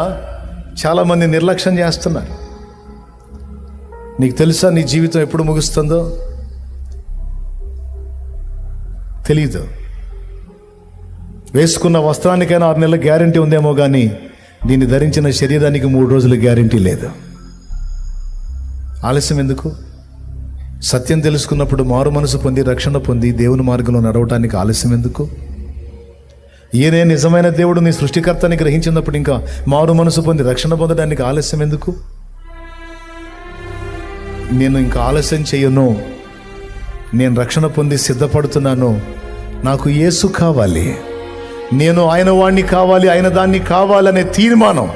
చాలామంది నిర్లక్ష్యం చేస్తున్నారు. నీకు తెలుసా నీ జీవితం ఎప్పుడు ముగుస్తుందో? తెలీదు. వేసుకున్న వస్త్రానికైనా 6 నెలల గ్యారంటీ ఉందేమో కానీ దీన్ని ధరించిన శరీరానికి 3 రోజుల గ్యారంటీ లేదు. ఆలస్యం ఎందుకు? సత్యం తెలుసుకున్నప్పుడు మారు మనసు పొంది రక్షణ పొంది దేవుని మార్గంలో నడవటానికి ఆలస్యం ఎందుకు? ఈయనే నిజమైన దేవుడు నీ సృష్టికర్తని గ్రహించినప్పుడు ఇంకా మారు మనసు పొంది రక్షణ పొందడానికి ఆలస్యం ఎందుకు? నేను ఇంకా ఆలస్యం చేయను, నేను రక్షణ పొంది సిద్ధపడుతున్నాను. నాకు యేసు కావాలి, నేను ఆయన వాణ్ణి కావాలి, ఆయన దాన్ని కావాలనే తీర్మానం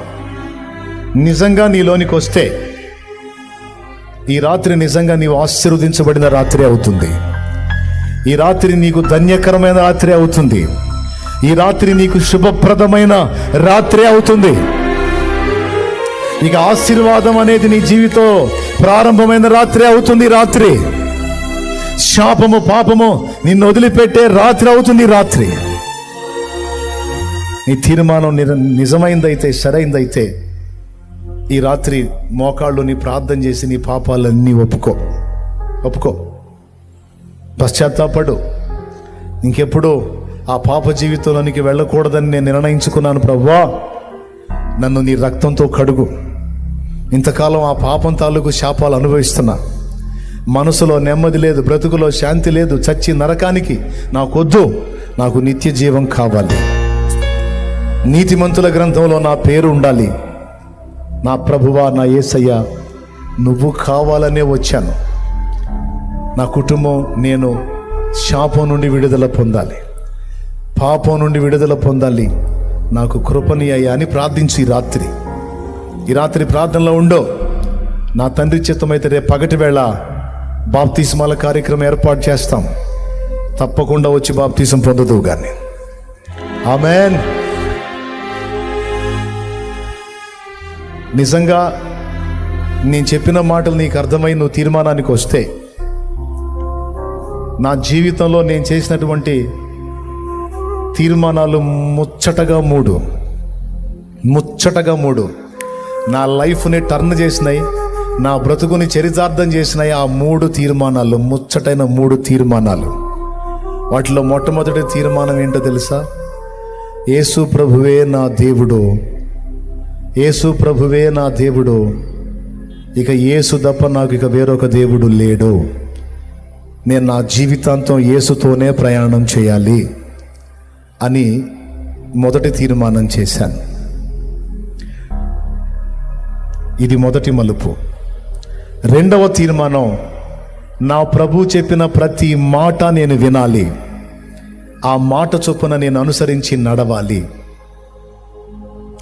నిజంగా నీలోనికి వస్తే ఈ రాత్రి నిజంగా నీవు ఆశీర్వదించబడిన రాత్రి అవుతుంది. ఈ రాత్రి నీకు ధన్యకరమైన రాత్రి అవుతుంది. ఈ రాత్రి నీకు శుభప్రదమైన రాత్రి అవుతుంది. ఇక ఆశీర్వాదం అనేది నీ జీవితం ప్రారంభమైన రాత్రి అవుతుంది. రాత్రి శాపము పాపము నిన్ను వదిలిపెట్టే రాత్రి అవుతుంది. రాత్రి నీ తీర్మానం నిజమైందైతే, సరైందైతే ఈ రాత్రి మోకాళ్ళు నీ ప్రార్థన చేసి నీ పాపాలన్నీ ఒప్పుకో, పశ్చాత్తాపడు. ఇంకెప్పుడు ఆ పాప జీవితంలోనికి వెళ్ళకూడదని నేను నిర్ణయించుకున్నాను. ప్రభువా, నన్ను నీ రక్తంతో కడుగు. ఇంతకాలం ఆ పాపం తాలూకు శాపాలు అనుభవిస్తున్నా. మనసులో నెమ్మది లేదు, బ్రతుకులో శాంతి లేదు. చచ్చి నరకానికి నాకొద్దు, నాకు నిత్య జీవం కావాలి. నీతిమంతుల గ్రంథంలో నా పేరు ఉండాలి. నా ప్రభువా, నా యేసయ్య, నువ్వు కావాలనే వచ్చాను. నా కుటుంబం, నేను శాపం నుండి విడుదల పొందాలి, పాపం నుండి విడుదల పొందాలి. నాకు కృపని అయ్యా అని ప్రార్థించి ఈ రాత్రి ప్రార్థనలో ఉండో. నా తండ్రి చిత్తమైతే రేపు పగటి వేళ బాప్తిస్మాల కార్యక్రమం ఏర్పాటు చేస్తాం. తప్పకుండా వచ్చి బాప్తిసం పొందుదువు కానీ. ఆమేన్. నిజంగా నేను చెప్పిన మాటలు నీకు అర్థమై నువ్వు తీర్మానానికి వస్తే, నా జీవితంలో నేను చేసినటువంటి తీర్మానాలు ముచ్చటగా మూడు నా లైఫ్ని టర్న్ చేసినాయి, నా బ్రతుకుని చరితార్థం చేసినాయి. ఆ 3 తీర్మానాలు, ముచ్చటైన 3 తీర్మానాలు. వాటిలో మొట్టమొదటి తీర్మానం ఏంటో తెలుసా? యేసు ప్రభువే నా దేవుడు, యేసు ప్రభువే నా దేవుడు. ఇక యేసు తప్ప నాకు ఇక వేరొక దేవుడు లేడు. నేను నా జీవితాంతం యేసుతోనే ప్రయాణం చేయాలి అని మొదటి తీర్మానం చేశాను. ఇది మొదటి మలుపు. రెండవ తీర్మానం, నా ప్రభు చెప్పిన ప్రతి మాట నేను వినాలి, ఆ మాట చొప్పున నేను అనుసరించి నడవాలి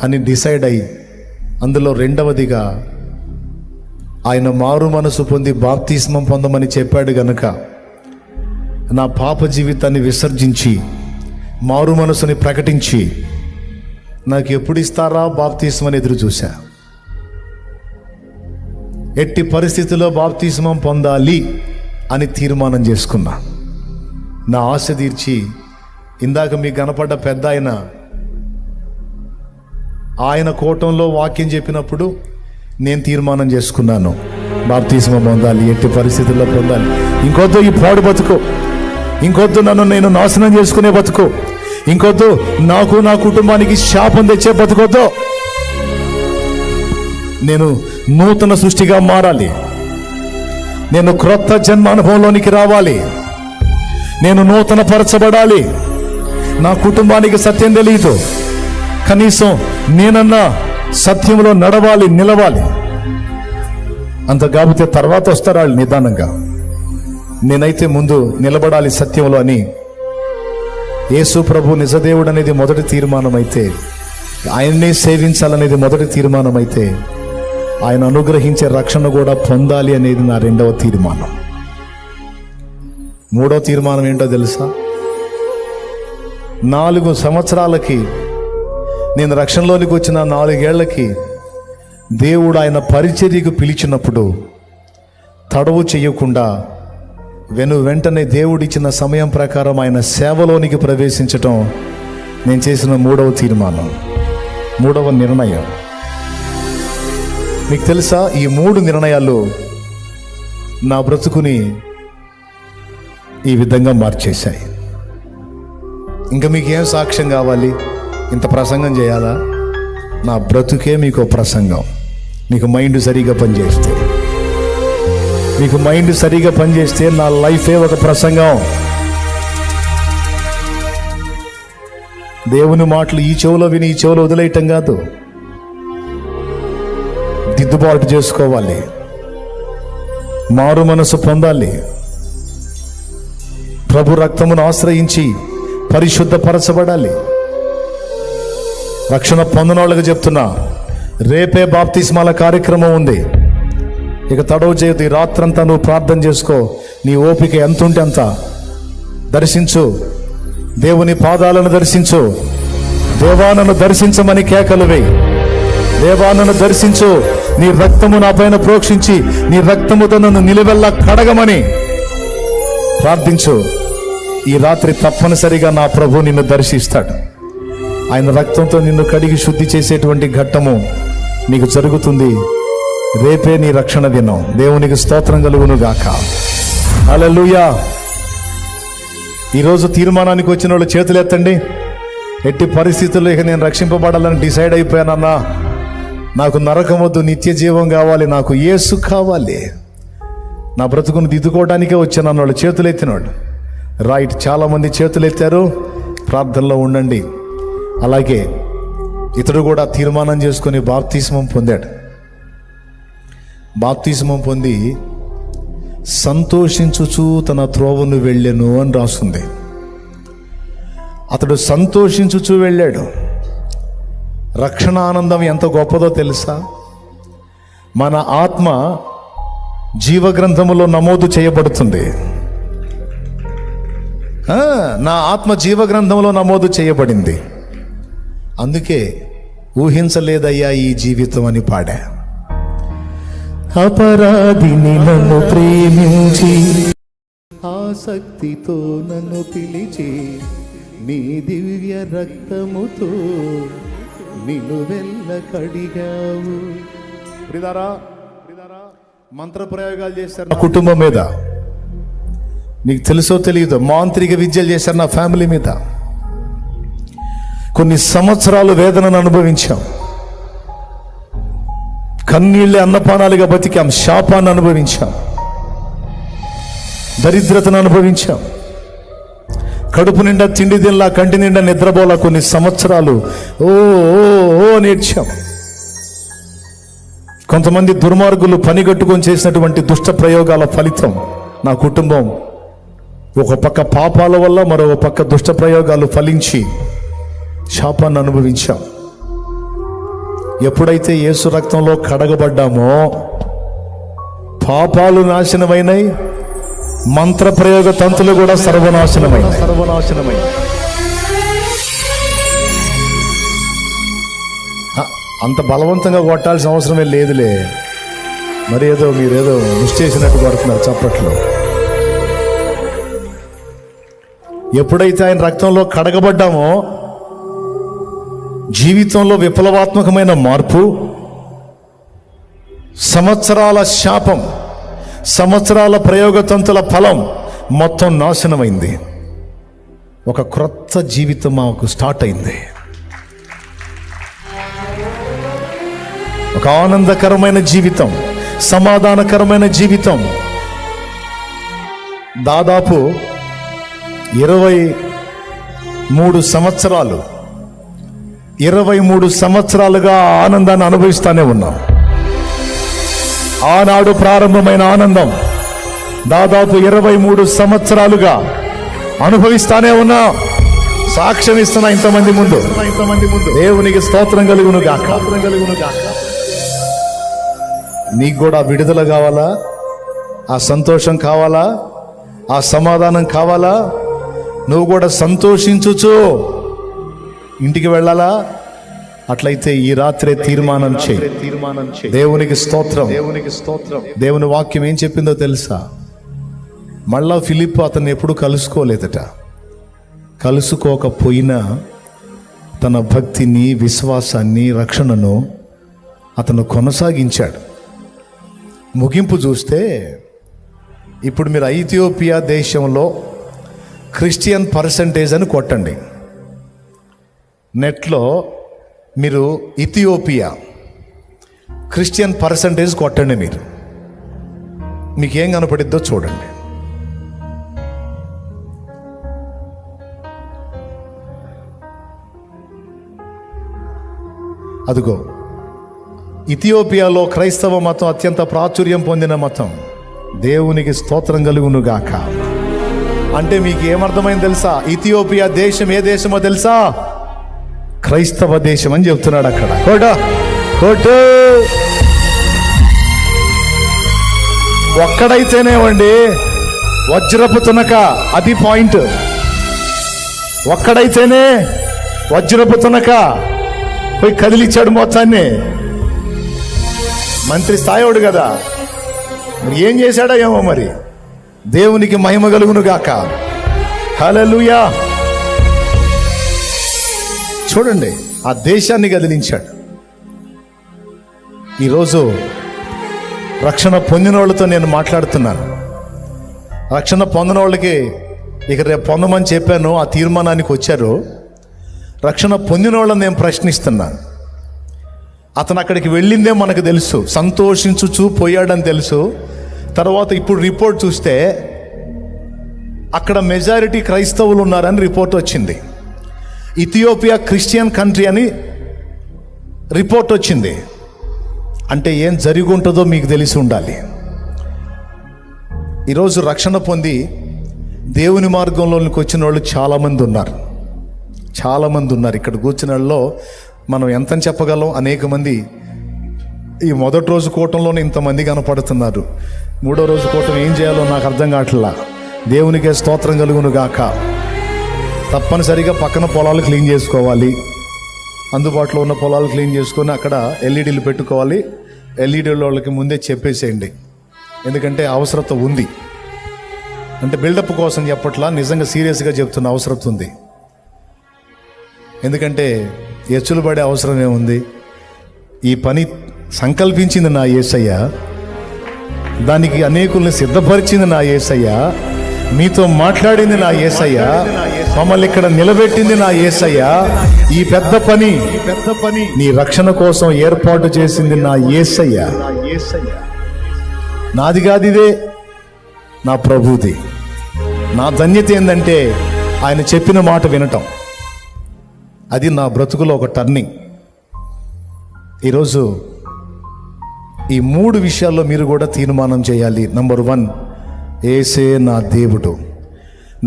అని డిసైడ్ అయ్యి, అందులో రెండవదిగా ఆయన మారు మనసు పొంది బాప్తిస్మం పొందమని చెప్పాడు గనుక నా పాప జీవితాన్ని విసర్జించి మారు మనసుని ప్రకటించి నాకు ఎప్పుడు ఇస్తారా బాప్తిస్మం అని ఎదురు చూశా. ఎట్టి పరిస్థితుల్లో బాప్తిస్మం పొందాలి అని తీర్మానం చేసుకున్నా. నా ఆశ తీర్చి ఇందాక మీకు కనపడ్డ పెద్ద ఆయన కోటంలో వాక్యం చెప్పినప్పుడు నేను తీర్మానం చేసుకున్నాను, బాప్తిస్మం పొందాలి, ఎట్టి పరిస్థితుల్లో పొందాలి. ఇంకొద్దు ఈ పాడు బతుకు, ఇంకొద్దు నన్ను నేను నాశనం చేసుకునే బతుకు, ఇంకొద్దు నాకు నా కుటుంబానికి శాపం తెచ్చే బతుకొద్దు. నేను నూతన సృష్టిగా మారాలి, నేను క్రొత్త జన్మ అనుభవంలోనికి రావాలి, నేను నూతన పరచబడాలి. నా కుటుంబానికి సత్యం తెలియదు, కనీసం నేనన్నా సత్యంలో నడవాలి, నిలవాలి. అంత కాకపోతే తర్వాత వస్తారు వాళ్ళు నిదానంగా. నేనైతే ముందు నిలబడాలి సత్యంలో అని యేసు ప్రభు నిజదేవుడు అనేది మొదటి తీర్మానం అయితే, ఆయన్నే సేవించాలనేది మొదటి తీర్మానం అయితే, ఆయన అనుగ్రహించే రక్షణ కూడా పొందాలి అనేది నా రెండవ తీర్మానం. మూడవ తీర్మానం ఏంటో తెలుసా? 4 సంవత్సరాలకి నేను రక్షణలోనికి వచ్చిన 4 ఏళ్లకి దేవుడు ఆయన పరిచర్యకు పిలిచినప్పుడు తడవు చేయకుండా వెంటనే దేవుడిచ్చిన సమయం ప్రకారం ఆయన సేవలోనికి ప్రవేశించటం నేను చేసిన 3వ తీర్మానం, 3వ నిర్ణయం. మీకు తెలుసా, ఈ 3 నిర్ణయాలు నా బ్రతుకుని ఈ విధంగా మార్చేశాయి. ఇంకా మీకేం సాక్ష్యం కావాలి? ఇంత ప్రసంగం చేయాలా? నా బ్రతుకే మీకు ప్రసంగం. మీకు మైండ్ సరిగా పనిచేస్తే, మీకు మైండ్ సరిగా పనిచేస్తే నా లైఫే ఒక ప్రసంగం. దేవుని మాటలు ఈ చెవులో విని ఈ చెవులో వదిలేయటం కాదు, దిద్దుబాటు చేసుకోవాలి, మారు మనసు పొందాలి, ప్రభు రక్తమును ఆశ్రయించి పరిశుద్ధపరచబడాలి. రక్షణ పొందిన వాళ్ళకి చెప్తున్నా, రేపే బాప్తిస్మాల కార్యక్రమం ఉంది. ఇక తడవు చేయదు. ఈ రాత్రంతా నువ్వు ప్రార్థన చేసుకో, నీ ఓపిక ఎంత ఉంటే అంత దర్శించు, దేవుని పాదాలను దర్శించు, దేవానను దర్శించమని కేకలు వేయి, దేవానను దర్శించు, నీ రక్తము నా పైన ప్రోక్షించి నీ రక్తముతో నన్ను నిలువెల్లా కడగమని ప్రార్థించు. ఈ రాత్రి తప్పనిసరిగా నా ప్రభు నిన్ను దర్శిస్తాడు. ఆయన రక్తంతో నిన్ను కడిగి శుద్ధి చేసేటువంటి ఘట్టము నీకు జరుగుతుంది. రేపే నీ రక్షణ దినం. దేవునికి స్తోత్రం కలుగును గాక. హల్లెలూయా. ఈరోజు తీర్మానానికి వచ్చిన వాళ్ళు చేతులు ఎత్తండి. ఎట్టి పరిస్థితుల్లో ఇక నేను రక్షింపబడాలని డిసైడ్ అయిపోయానన్నా, నాకు నరకం వద్దు, నిత్య జీవం కావాలి, నాకు యేసు కావాలి, నా బ్రతుకును దిద్దుకోవడానికే వచ్చాను వాళ్ళు చేతులు ఎత్తినవాడు. రైట్, చాలామంది చేతులు ఎత్తారు. ప్రార్థనలో ఉండండి. అలాగే ఇతడు కూడా తీర్మానం చేసుకొని బాప్తిస్మం పొందాడు. బాప్తిస్మం పొంది సంతోషించుచు తన త్రోవను వెళ్ళెను అని రాస్తుంది. అతడు సంతోషించుచు వెళ్ళాడు. రక్షణ ఆనందం ఎంత గొప్పదో తెలుసా? మన ఆత్మ జీవగ్రంథములో నమోదు చేయబడుతుంది. నా ఆత్మ జీవగ్రంథంలో నమోదు చేయబడింది. అందుకే ఊహించలేదయ్యా ఈ జీవితం అని పాడా. అపరాధిని నన్ను ప్రేమించి ఆసక్తితో నన్ను పిలిచి నీ దివ్య రక్తముతో నిలువెల్ల కడిగావు. మంత్రప్రయోగాలు చేశారు నా కుటుంబం మీద, నీకు తెలుసో తెలియదు. మాంత్రిక విద్యలు చేశారు నా ఫ్యామిలీ మీద. కొన్ని సంవత్సరాలు వేదనను అనుభవించాం, కన్నీళ్ళే అన్నపానాలుగా బతికాం, శాపాన్ని అనుభవించాం, దరిద్రతను అనుభవించాం, కడుపు నిండా తిండి తినలా, కంటి నిండా నిద్రపోలా కొన్ని సంవత్సరాలు ఓ నేర్చాం. కొంతమంది దుర్మార్గులు పనిగట్టుకొని చేసినటువంటి దుష్ట ప్రయోగాల ఫలితం నా కుటుంబం ఒక పక్క పాపాల వల్ల, మరో పక్క దుష్ట ప్రయోగాలు ఫలించి శాపాన్ని అనుభవించాం. ఎప్పుడైతే యేసు రక్తంలో కడగబడ్డామో పాపాలు నాశనమైనాయి, మంత్ర ప్రయోగ తంతులు కూడా సర్వనాశనమై. అంత బలవంతంగా కొట్టాల్సిన అవసరమే లేదులే. మరి మీరేదో మిస్ చేసినట్టు కొడుతున్నారు చప్పట్లో. ఎప్పుడైతే ఆయన రక్తంలో కడగబడ్డామో జీవితంలో విప్లవాత్మకమైన మార్పు, సంవత్సరాల శాపం, సంవత్సరాల ప్రయోగతంతుల ఫలం మొత్తం నాశనమైంది. ఒక క్రొత్త జీవితం మాకు స్టార్ట్ అయింది. ఒక ఆనందకరమైన జీవితం, సమాధానకరమైన జీవితం. దాదాపు 23 సంవత్సరాలు 23 సంవత్సరాలుగా ఆనందాన్ని అనుభవిస్తానే ఉన్నాం. ఆనాడు ప్రారంభమైన ఆనందం దాదాపు 23 సంవత్సరాలుగా అనుభవిస్తానే ఉన్నా. సాక్ష్యం ఇస్తున్నా ఇంతమంది ముందు. దేవునికి స్తోత్రం కలుగును గాక. నీకు కూడా విడుదల కావాలా? ఆ సంతోషం కావాలా? ఆ సమాధానం కావాలా? నువ్వు కూడా సంతోషించుచు ఇంటికి వెళ్ళాలా? అట్లయితే ఈ రాత్రే తీర్మానం చేయి. దేవునికి స్తోత్రం. దేవుని వాక్యం ఏం చెప్పిందో తెలుసా? మళ్ళా ఫిలిప్ అతన్ని ఎప్పుడు కలుసుకోలేదట. కలుసుకోకపోయినా తన భక్తిని, విశ్వాసాన్ని, రక్షణను అతను కొనసాగించాడు. ముగింపు చూస్తే ఇప్పుడు మీరు ఐథియోపియా దేశంలో క్రిస్టియన్ పర్సంటేజ్ అని కొట్టండి. నెట్లో మీరు ఇథియోపియా క్రిస్టియన్ పర్సంటేజ్ కొట్టండి. మీకేం కనపడిద్దో చూడండి. అదిగో ఇథియోపియాలో క్రైస్తవ మతం అత్యంత ప్రాచుర్యం పొందిన మతం. దేవునికి స్తోత్రం కలుగును గాక. అంటే మీకు ఏమర్థమైంది తెలుసా? ఇథియోపియా దేశం ఏ దేశమో తెలుసా? క్రైస్తవ దేశం అని చెప్తున్నాడు అక్కడ. కోటు ఒక్కడైతేనేవండి వజ్రపు తునక, అది పాయింట్. ఒక్కడైతేనే వజ్రపు తునక పోయి కదిలిచ్చాడు మొత్తాన్ని. మంత్రి స్థాయివాడు కదా, మరి ఏం చేశాడో ఏమో. మరి దేవునికి మహిమ కలుగును గాక. హల్లెలూయా. చూడండి, ఆ దేశాన్ని కదిలించాడు. ఈరోజు రక్షణ పొందిన వాళ్ళతో నేను మాట్లాడుతున్నాను. రక్షణ పొందిన వాళ్ళకి ఇక రేపు పొందమని చెప్పాను, ఆ తీర్మానానికి వచ్చారు. రక్షణ పొందిన వాళ్ళని నేను ప్రశ్నిస్తున్నాను. అతను అక్కడికి వెళ్ళిందే మనకు తెలుసు, సంతోషించుచూ పోయాడని తెలుసు. తర్వాత ఇప్పుడు రిపోర్ట్ చూస్తే అక్కడ మెజారిటీ క్రైస్తవులు ఉన్నారని రిపోర్ట్ వచ్చింది. ఇథియోపియా క్రిస్టియన్ కంట్రీ అని రిపోర్ట్ వచ్చింది. అంటే ఏం జరిగి ఉంటుందో మీకు తెలిసి ఉండాలి. ఈరోజు రక్షణ పొంది దేవుని మార్గంలోనికి వచ్చిన వాళ్ళు చాలామంది ఉన్నారు. ఇక్కడ కూర్చున్న వాళ్ళలో మనం ఎంతని చెప్పగలం? అనేక మంది ఈ మొదటి రోజు కూటంలోనే ఇంతమంది కనపడుతున్నారు. మూడో రోజు కూటం ఏం చేయాలో నాకు అర్థం కావట్లా. దేవునికే స్తోత్రం కలుగును గాక. తప్పనిసరిగా పక్కన పొలాలు క్లీన్ చేసుకోవాలి. అందుబాటులో ఉన్న పొలాలు క్లీన్ చేసుకొని అక్కడ ఎల్ఈడీలు పెట్టుకోవాలి. ఎల్ఈడీ వాళ్ళకి ముందే చెప్పేసేయండి, ఎందుకంటే అవసరత ఉంది. అంటే బిల్డప్ కోసం చెప్పట్లా, నిజంగా సీరియస్గా చెప్తున్న అవసరత ఉంది. ఎందుకంటే ఎచ్చులు పడే అవసరం ఏముంది? ఈ పని సంకల్పించింది నా యేసయ్య, దానికి అనేకుల్ని సిద్ధపరిచింది నా యేసయ్య, మీతో మాట్లాడింది నా యేసయ్య, మమ్మల్ని ఇక్కడ నిలబెట్టింది నా యేసయ్య. ఈ పెద్ద పని నీ రక్షణ కోసం ఏర్పాటు చేసింది నా యేసయ్య. నాది కాదు ఇదే, నా ప్రభుది. నా ధన్యత ఏంటంటే ఆయన చెప్పిన మాట వినటం. అది నా బ్రతుకులో ఒక టర్నింగ్. ఈరోజు ఈ 3 విషయాల్లో మీరు కూడా తీర్మానం చేయాలి. నంబర్ 1, యేసే నా దేవుడు.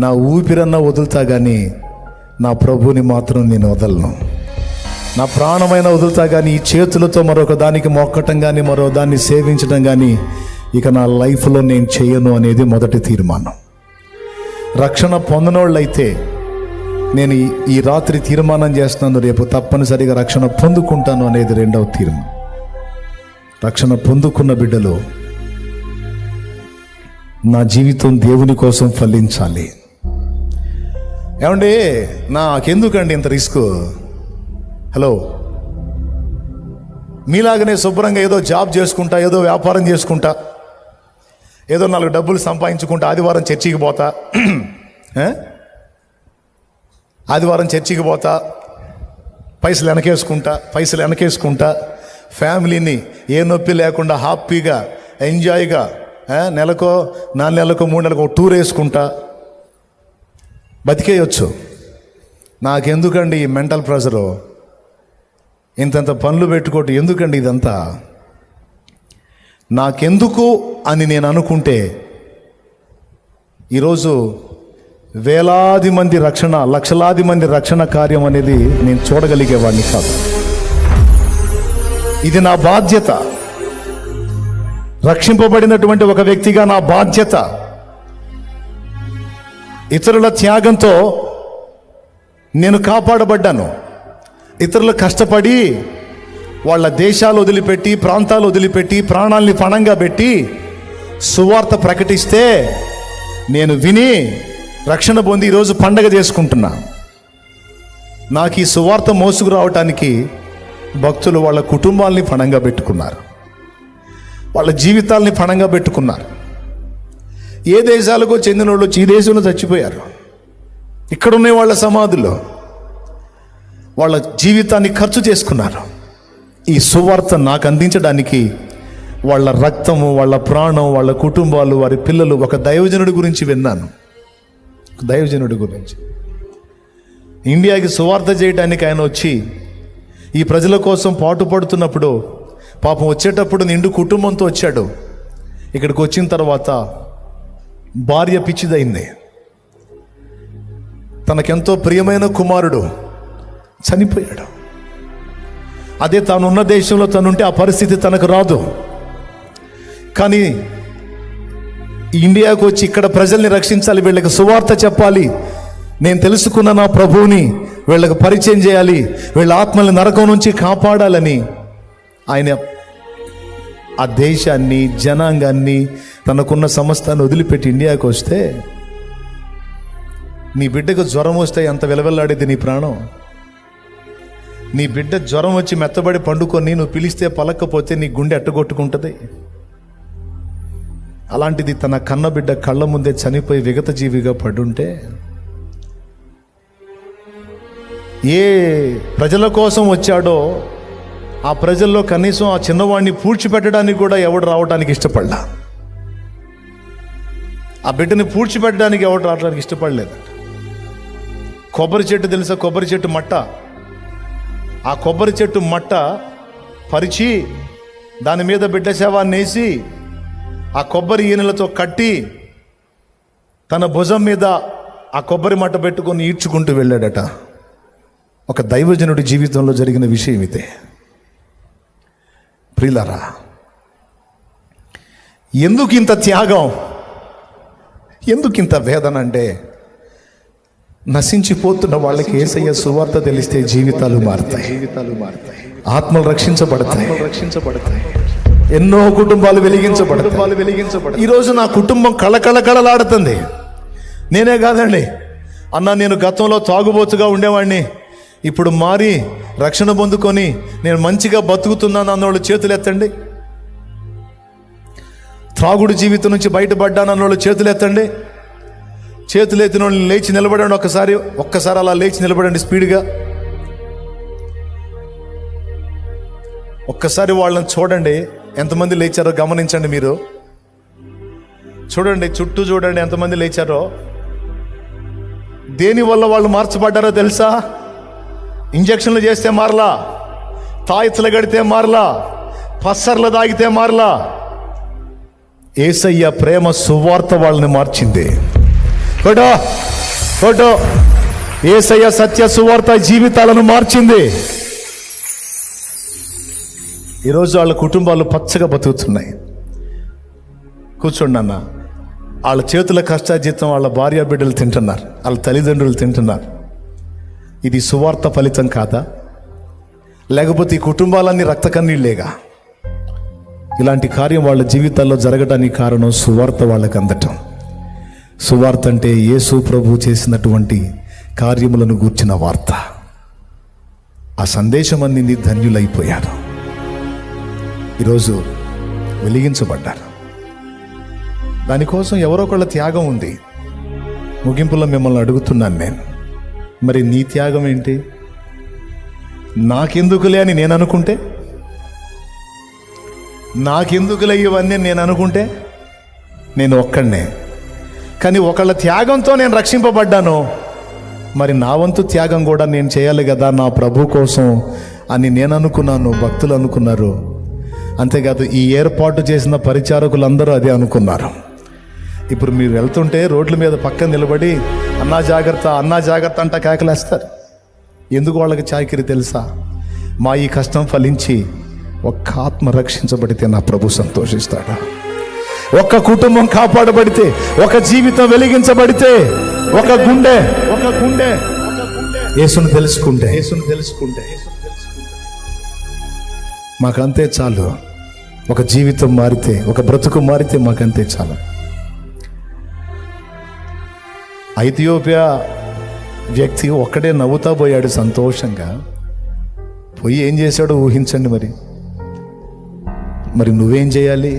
నా ఊపిరన్నా వదులుతా కానీ నా ప్రభుని మాత్రం నేను వదలను. నా ప్రాణమైన వదులుతా కానీ ఈ చేతులతో మరొక దానికి మొక్కటం కానీ మరో దాన్ని సేవించడం కానీ ఇక నా లైఫ్లో నేను చేయను అనేది మొదటి తీర్మానం. రక్షణ పొందనోళ్ళైతే నేను ఈ రాత్రి తీర్మానం చేస్తున్నాను, రేపు తప్పనిసరిగా రక్షణ పొందుకుంటాను అనేది రెండవ తీర్మానం. రక్షణ పొందుకున్న బిడ్డలు, నా జీవితం దేవుని కోసం ఫలించాలి. ఏమండి, నాకెందుకండి ఇంత రిస్క్? హలో, మీలాగనే శుభ్రంగా ఏదో జాబ్ చేసుకుంటా, ఏదో వ్యాపారం చేసుకుంటా, ఏదో 4 డబ్బులు సంపాదించుకుంటా, ఆదివారం చర్చికి పోతా, ఆదివారం చర్చికి పోతా, పైసలు వెనకేసుకుంటా, ఫ్యామిలీని ఏ నొప్పి లేకుండా హ్యాపీగా ఎంజాయ్గా నెలకో 4 నెలలకో 3 నెలలకు టూర్ వేసుకుంటా బతికేయచ్చు. నాకెందుకండి ఈ మెంటల్ ప్రెషరు? ఇంతంత పనులు పెట్టుకోవటం ఎందుకండి ఇదంతా? నాకెందుకు అని నేను అనుకుంటే ఈరోజు వేలాది మంది రక్షణ, లక్షలాది మంది రక్షణ కార్యం అనేది నేను చూడగలిగేవాడిని కాదు. ఇది నా బాధ్యత. రక్షింపబడినటువంటి ఒక వ్యక్తిగా నా బాధ్యత. ఇతరుల త్యాగంతో నేను కాపాడబడ్డాను. ఇతరులు కష్టపడి వాళ్ళ దేశాలు వదిలిపెట్టి, ప్రాంతాలు వదిలిపెట్టి, ప్రాణాల్ని పణంగా పెట్టి సువార్త ప్రకటిస్తే నేను విని రక్షణ పొంది ఈరోజు పండగ చేసుకుంటున్నా. నాకు ఈ సువార్త మోసుకురావటానికి భక్తులు వాళ్ళ కుటుంబాల్ని పణంగా పెట్టుకున్నారు, వాళ్ళ జీవితాల్ని పణంగా పెట్టుకున్నారు. ఏ దేశాలకో చెందిన వాళ్ళు ఈ దేశంలో చచ్చిపోయారు. ఇక్కడున్న వాళ్ళ సమాధుల్లో వాళ్ళ జీవితాన్ని ఖర్చు చేసుకున్నారు. ఈ సువార్త నాకు అందించడానికి వాళ్ళ రక్తము, వాళ్ళ ప్రాణం, వాళ్ళ కుటుంబాలు, వారి పిల్లలు. ఒక దైవజనుడి గురించి విన్నాను. దైవజనుడి గురించి ఇండియాకి సువార్త చేయడానికి ఆయన వచ్చి ఈ ప్రజల కోసం పాటుపడుతున్నప్పుడు, పాపం వచ్చేటప్పుడు నిండు కుటుంబంతో వచ్చాడు. ఇక్కడికి వచ్చిన తర్వాత భార్య పిచ్చిదైంది. తనకెంతో ప్రియమైన కుమారుడు చనిపోయాడు. అదే తానున్న దేశంలో తనుంటే ఆ పరిస్థితి తనకు రాదు. కానీ ఇండియాకు వచ్చి ఇక్కడ ప్రజల్ని రక్షించాలి, వీళ్ళకి సువార్త చెప్పాలి, నేను తెలుసుకున్న నా ప్రభువుని వీళ్ళకి పరిచయం చేయాలి, వీళ్ళ ఆత్మల్ని నరకం నుంచి కాపాడాలని ఆయన ఆ దేశాన్ని, జనాంగాన్ని, తనకున్న సమస్తాన్ని వదిలిపెట్టి ఇండియాకు వస్తే, నీ బిడ్డకు జ్వరం వస్తే ఎంత విలవెల్లాడేది నీ ప్రాణం. నీ బిడ్డ జ్వరం వచ్చి మెత్తబడి పండుకొని నువ్వు పిలిస్తే పలకపోతే నీ గుండె అట్టగొట్టుకుంటుంది. అలాంటిది తన కన్న బిడ్డ కళ్ళ ముందే చనిపోయి విగత జీవిగా పడుంటే, ఏ ప్రజల కోసం వచ్చాడో ఆ ప్రజల్లో కనీసం ఆ చిన్నవాడిని పూడ్చిపెట్టడానికి కూడా ఎవడు రావడానికి ఇష్టపడలా. ఆ బిడ్డని పూడ్చిపెట్టడానికి ఎవడు రావడానికి ఇష్టపడలేదు. కొబ్బరి చెట్టు తెలుసా? కొబ్బరి చెట్టు మట్ట, ఆ కొబ్బరి చెట్టు మట్ట పరిచి దాని మీద బిడ్డ శవాన్ని వేసి ఆ కొబ్బరి ఈనెలతో కట్టి తన భుజం మీద ఆ కొబ్బరి మట్ట పెట్టుకొని ఈడ్చుకుంటూ వెళ్ళాడట. ఒక దైవజనుడి జీవితంలో జరిగిన విషయం ఇదే. ప్రియులారా, ఎందుకు ఇంత త్యాగం, ఎందుకు ఇంత వేదన అంటే, నశించిపోతున్న వాళ్ళకి యేసయ్య సువార్త తెలిస్తే జీవితాలు మారుతాయి, ఆత్మలు రక్షించబడతాయి. ఎన్నో కుటుంబాలు వెలిగించబడతాయి. ఈరోజు నా కుటుంబం కళకళలాడుతుంది. నేనే కాదండి అన్న, నేను గతంలో తాగుబోతుగా ఉండేవాడిని, ఇప్పుడు మారి రక్షణ పొందుకొని నేను మంచిగా బతుకుతున్నాను అన్నోళ్ళు చేతులు ఎత్తండి. త్రాగుడు జీవితం నుంచి బయటపడ్డాను అన్నోళ్ళు చేతులు ఎత్తండి. చేతులు ఎత్తిన వాళ్ళు లేచి నిలబడండి. ఒక్కసారి అలా లేచి నిలబడండి స్పీడ్గా. ఒక్కసారి వాళ్ళని చూడండి, ఎంతమంది లేచారో గమనించండి. మీరు చూడండి, చుట్టూ చూడండి ఎంతమంది లేచారో. దేనివల్ల వాళ్ళు మార్చబడ్డారో తెలుసా? ఇంజక్షన్లు చేస్తే మారలా, తాయిత్తులు గడితే మారలా, పස්සర్లు తాగితే మారలా. యేసయ్య ప్రేమ సువార్త వాళ్ళని మార్చింది. ఫోటో యేసయ్య సత్య సువార్త జీవితాలను మార్చింది. ఈరోజు వాళ్ళ కుటుంబాలు పచ్చగా బతుకుతున్నాయి. కూర్చోండి అన్న. వాళ్ళ చేతుల కష్టార్జితం వాళ్ళ భార్య బిడ్డలు తింటున్నారు, వాళ్ళ తల్లిదండ్రులు తింటున్నారు. ఇది సువార్త ఫలితం కాదా? లేకపోతే ఈ కుటుంబాలన్నీ రక్త కన్నీళ్ళేగా? ఇలాంటి కార్యం వాళ్ళ జీవితాల్లో జరగడానికి కారణం సువార్త వాళ్ళకి అందటం. సువార్త అంటే యేసు ప్రభు చేసినటువంటి కార్యములను గూర్చిన వార్త. ఆ సందేశం అందింది, ధన్యులైపోయారు. ఈరోజు వెలిగించబడ్డారు. దానికోసం ఎవరో ఒకళ్ళ త్యాగం ఉంది. ముగింపులో మిమ్మల్ని అడుగుతున్నాను నేను, మరి నీ త్యాగం ఏంటి? నాకెందుకులే అని నేను అనుకుంటే, నాకెందుకులే ఇవన్నీ నేను అనుకుంటే నేను ఒక్కడనే. కానీ ఒకళ్ళ త్యాగంతో నేను రక్షింపబడ్డాను. మరి నా వంతు త్యాగం కూడా నేను చేయాలి కదా నా ప్రభు కోసం అని నేను అనుకున్నాను, భక్తులు అనుకున్నారు. అంతేకాదు ఈ ఏర్పాటు చేసిన పరిచారకులందరూ అదే అనుకున్నారు. ఇప్పుడు మీరు వెళ్తుంటే రోడ్ల మీద పక్కన నిలబడి అన్నా జాగ్రత్త, అన్నా జాగ్రత్త అంట కేకలేస్తారు. ఎందుకు వాళ్ళకి చాకిరి తెలుసా? మా ఈ కష్టం ఫలించి ఒక్క ఆత్మ రక్షించబడితే నా ప్రభు సంతోషిస్తాడా? ఒక్క కుటుంబం కాపాడబడితే, ఒక జీవితం వెలిగించబడితే, ఒక గుండె యేసును తెలుసుకుంటే మాకంతే చాలు. ఒక జీవితం మారితే, ఒక బ్రతుకు మారితే మాకంతే చాలు. ఐథియోపియా వ్యక్తి ఒక్కడే నవ్వుతా పోయాడు సంతోషంగా. పోయి ఏం చేశాడో ఊహించండి. మరి నువ్వేం చేయాలి?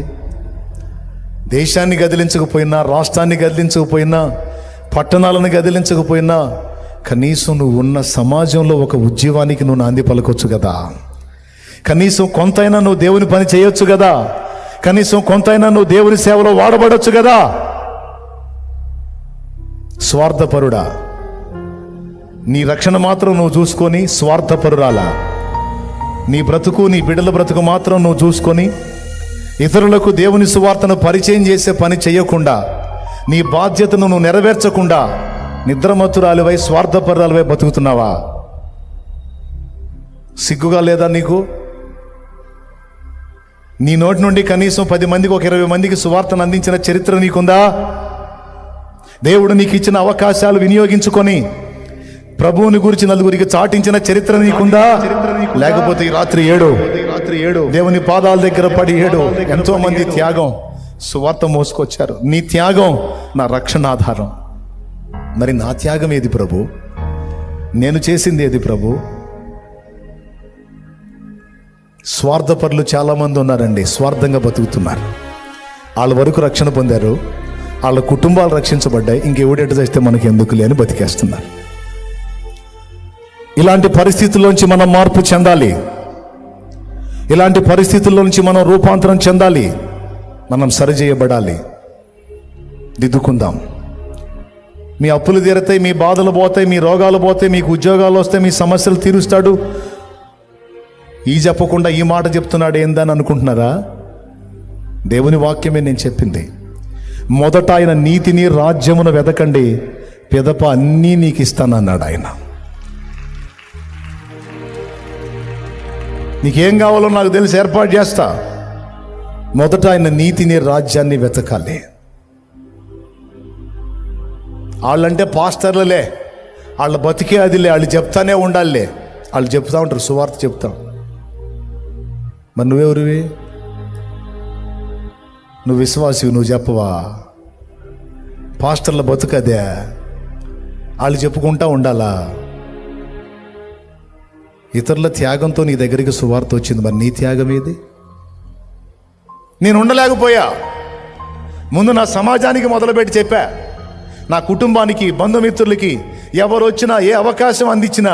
దేశాన్ని గదిలించకపోయినా, రాష్ట్రాన్ని గదిలించకపోయినా, పట్టణాలను గదిలించకపోయినా, కనీసం నువ్వు ఉన్న సమాజంలో ఒక ఉద్యమానికి నువ్వు నాంది పలకొచ్చు కదా. కనీసం కొంతైనా నువ్వు దేవుని పని చేయొచ్చు కదా. కనీసం కొంతైనా నువ్వు దేవుని సేవలో వాడబడొచ్చు కదా. స్వార్థపరుడా, నీ రక్షణ మాత్రం నువ్వు చూసుకొని స్వార్థపరురాలా, నీ బ్రతుకు, నీ బిడ్డల బ్రతుకు మాత్రం నువ్వు చూసుకొని ఇతరులకు దేవుని సువార్తను పరిచయం చేసే పని చేయకుండా, నీ బాధ్యతను నువ్వు నెరవేర్చకుండా నిద్రమత్తురాలివై, స్వార్థపరురాలివై బతుకుతున్నావా? సిగ్గుగా లేదా నీకు? నీ నోటి నుండి కనీసం 10 మందికి, ఒక 20 మందికి సువార్తను అందించిన చరిత్ర నీకుందా? దేవుడు నీకు ఇచ్చిన అవకాశాలు వినియోగించుకొని ప్రభువుని గురించి నలుగురికి చాటించిన చరిత్ర నీకుందా? లేకపోతే ఈ రాత్రి ఏడు దేవుని పాదాల దగ్గర పడి ఎంతో మంది త్యాగం సువార్త మోసుకొచ్చారు. నీ త్యాగం నా రక్షణ ఆధారం. మరి నా త్యాగం ఏది ప్రభు? నేను చేసింది ఏది ప్రభు? స్వార్థపరులు చాలామంది ఉన్నారండి, స్వార్థంగా బతుకుతున్నారు. వాళ్ళ వరకు రక్షణ పొందారు, వాళ్ళ కుటుంబాలు రక్షించబడ్డాయి, ఇంకెవడెట చేస్తే మనకి ఎందుకులే అని బతికేస్తున్నారు. ఇలాంటి పరిస్థితుల్లోంచి మనం మార్పు చెందాలి. ఇలాంటి పరిస్థితుల్లో నుంచి మనం రూపాంతరం చెందాలి. మనం సరిచేయబడాలి. దిద్దుకుందాం. మీ అప్పులు తీరతాయి, మీ బాధలు పోతాయి, మీ రోగాలు పోతాయి, మీకు ఉద్యోగాలు వస్తాయి, మీ సమస్యలు తీరుస్తాడు. ఈ చెప్పకుండా ఈ మాట చెప్తున్నాడు ఏందని అనుకుంటున్నారా? దేవుని వాక్యమే నేను చెప్పింది. మొదట ఆయన నీతిని, రాజ్యమును వెదకండి, పిదప అన్నీ నీకు ఇస్తానన్నాడు ఆయన. నీకేం కావాలో నాకు తెలిసి ఏర్పాటు చేస్తా. మొదట ఆయన నీతిని, రాజ్యాన్ని వెతకాలి. వాళ్ళంటే పాస్టర్లలే, వాళ్ళ బతికే అదిలే, వాళ్ళు చెప్తానే ఉండాలిలే. వాళ్ళు చెప్తా ఉంటారు, సువార్త చెప్తాం. మరి నువ్వెవరివి? నువ్వు విశ్వాసివి, నువ్వు చెప్పవా? పాస్టర్ల బతుకదే, వాళ్ళు చెప్పుకుంటా ఉండాలా? ఇతరుల త్యాగంతో నీ దగ్గరికి సువార్త వచ్చింది. మరి నీ త్యాగం ఏది? నేను ఉండలేకపోయా. ముందు నా సమాజానికి మొదలుపెట్టి చెప్పా, నా కుటుంబానికి, బంధుమిత్రులకి ఎవరు వచ్చినా, ఏ అవకాశం అందించినా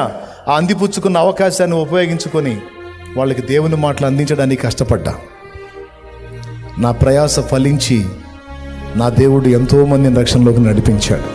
ఆ అందిపుచ్చుకున్న అవకాశాన్ని ఉపయోగించుకొని వాళ్ళకి దేవుని మాటలు అందించడానికి కష్టపడ్డా. నా ప్రయాస ఫలించి నా దేవుడు ఎంతోమందిని రక్షణలోకి నడిపించాడు.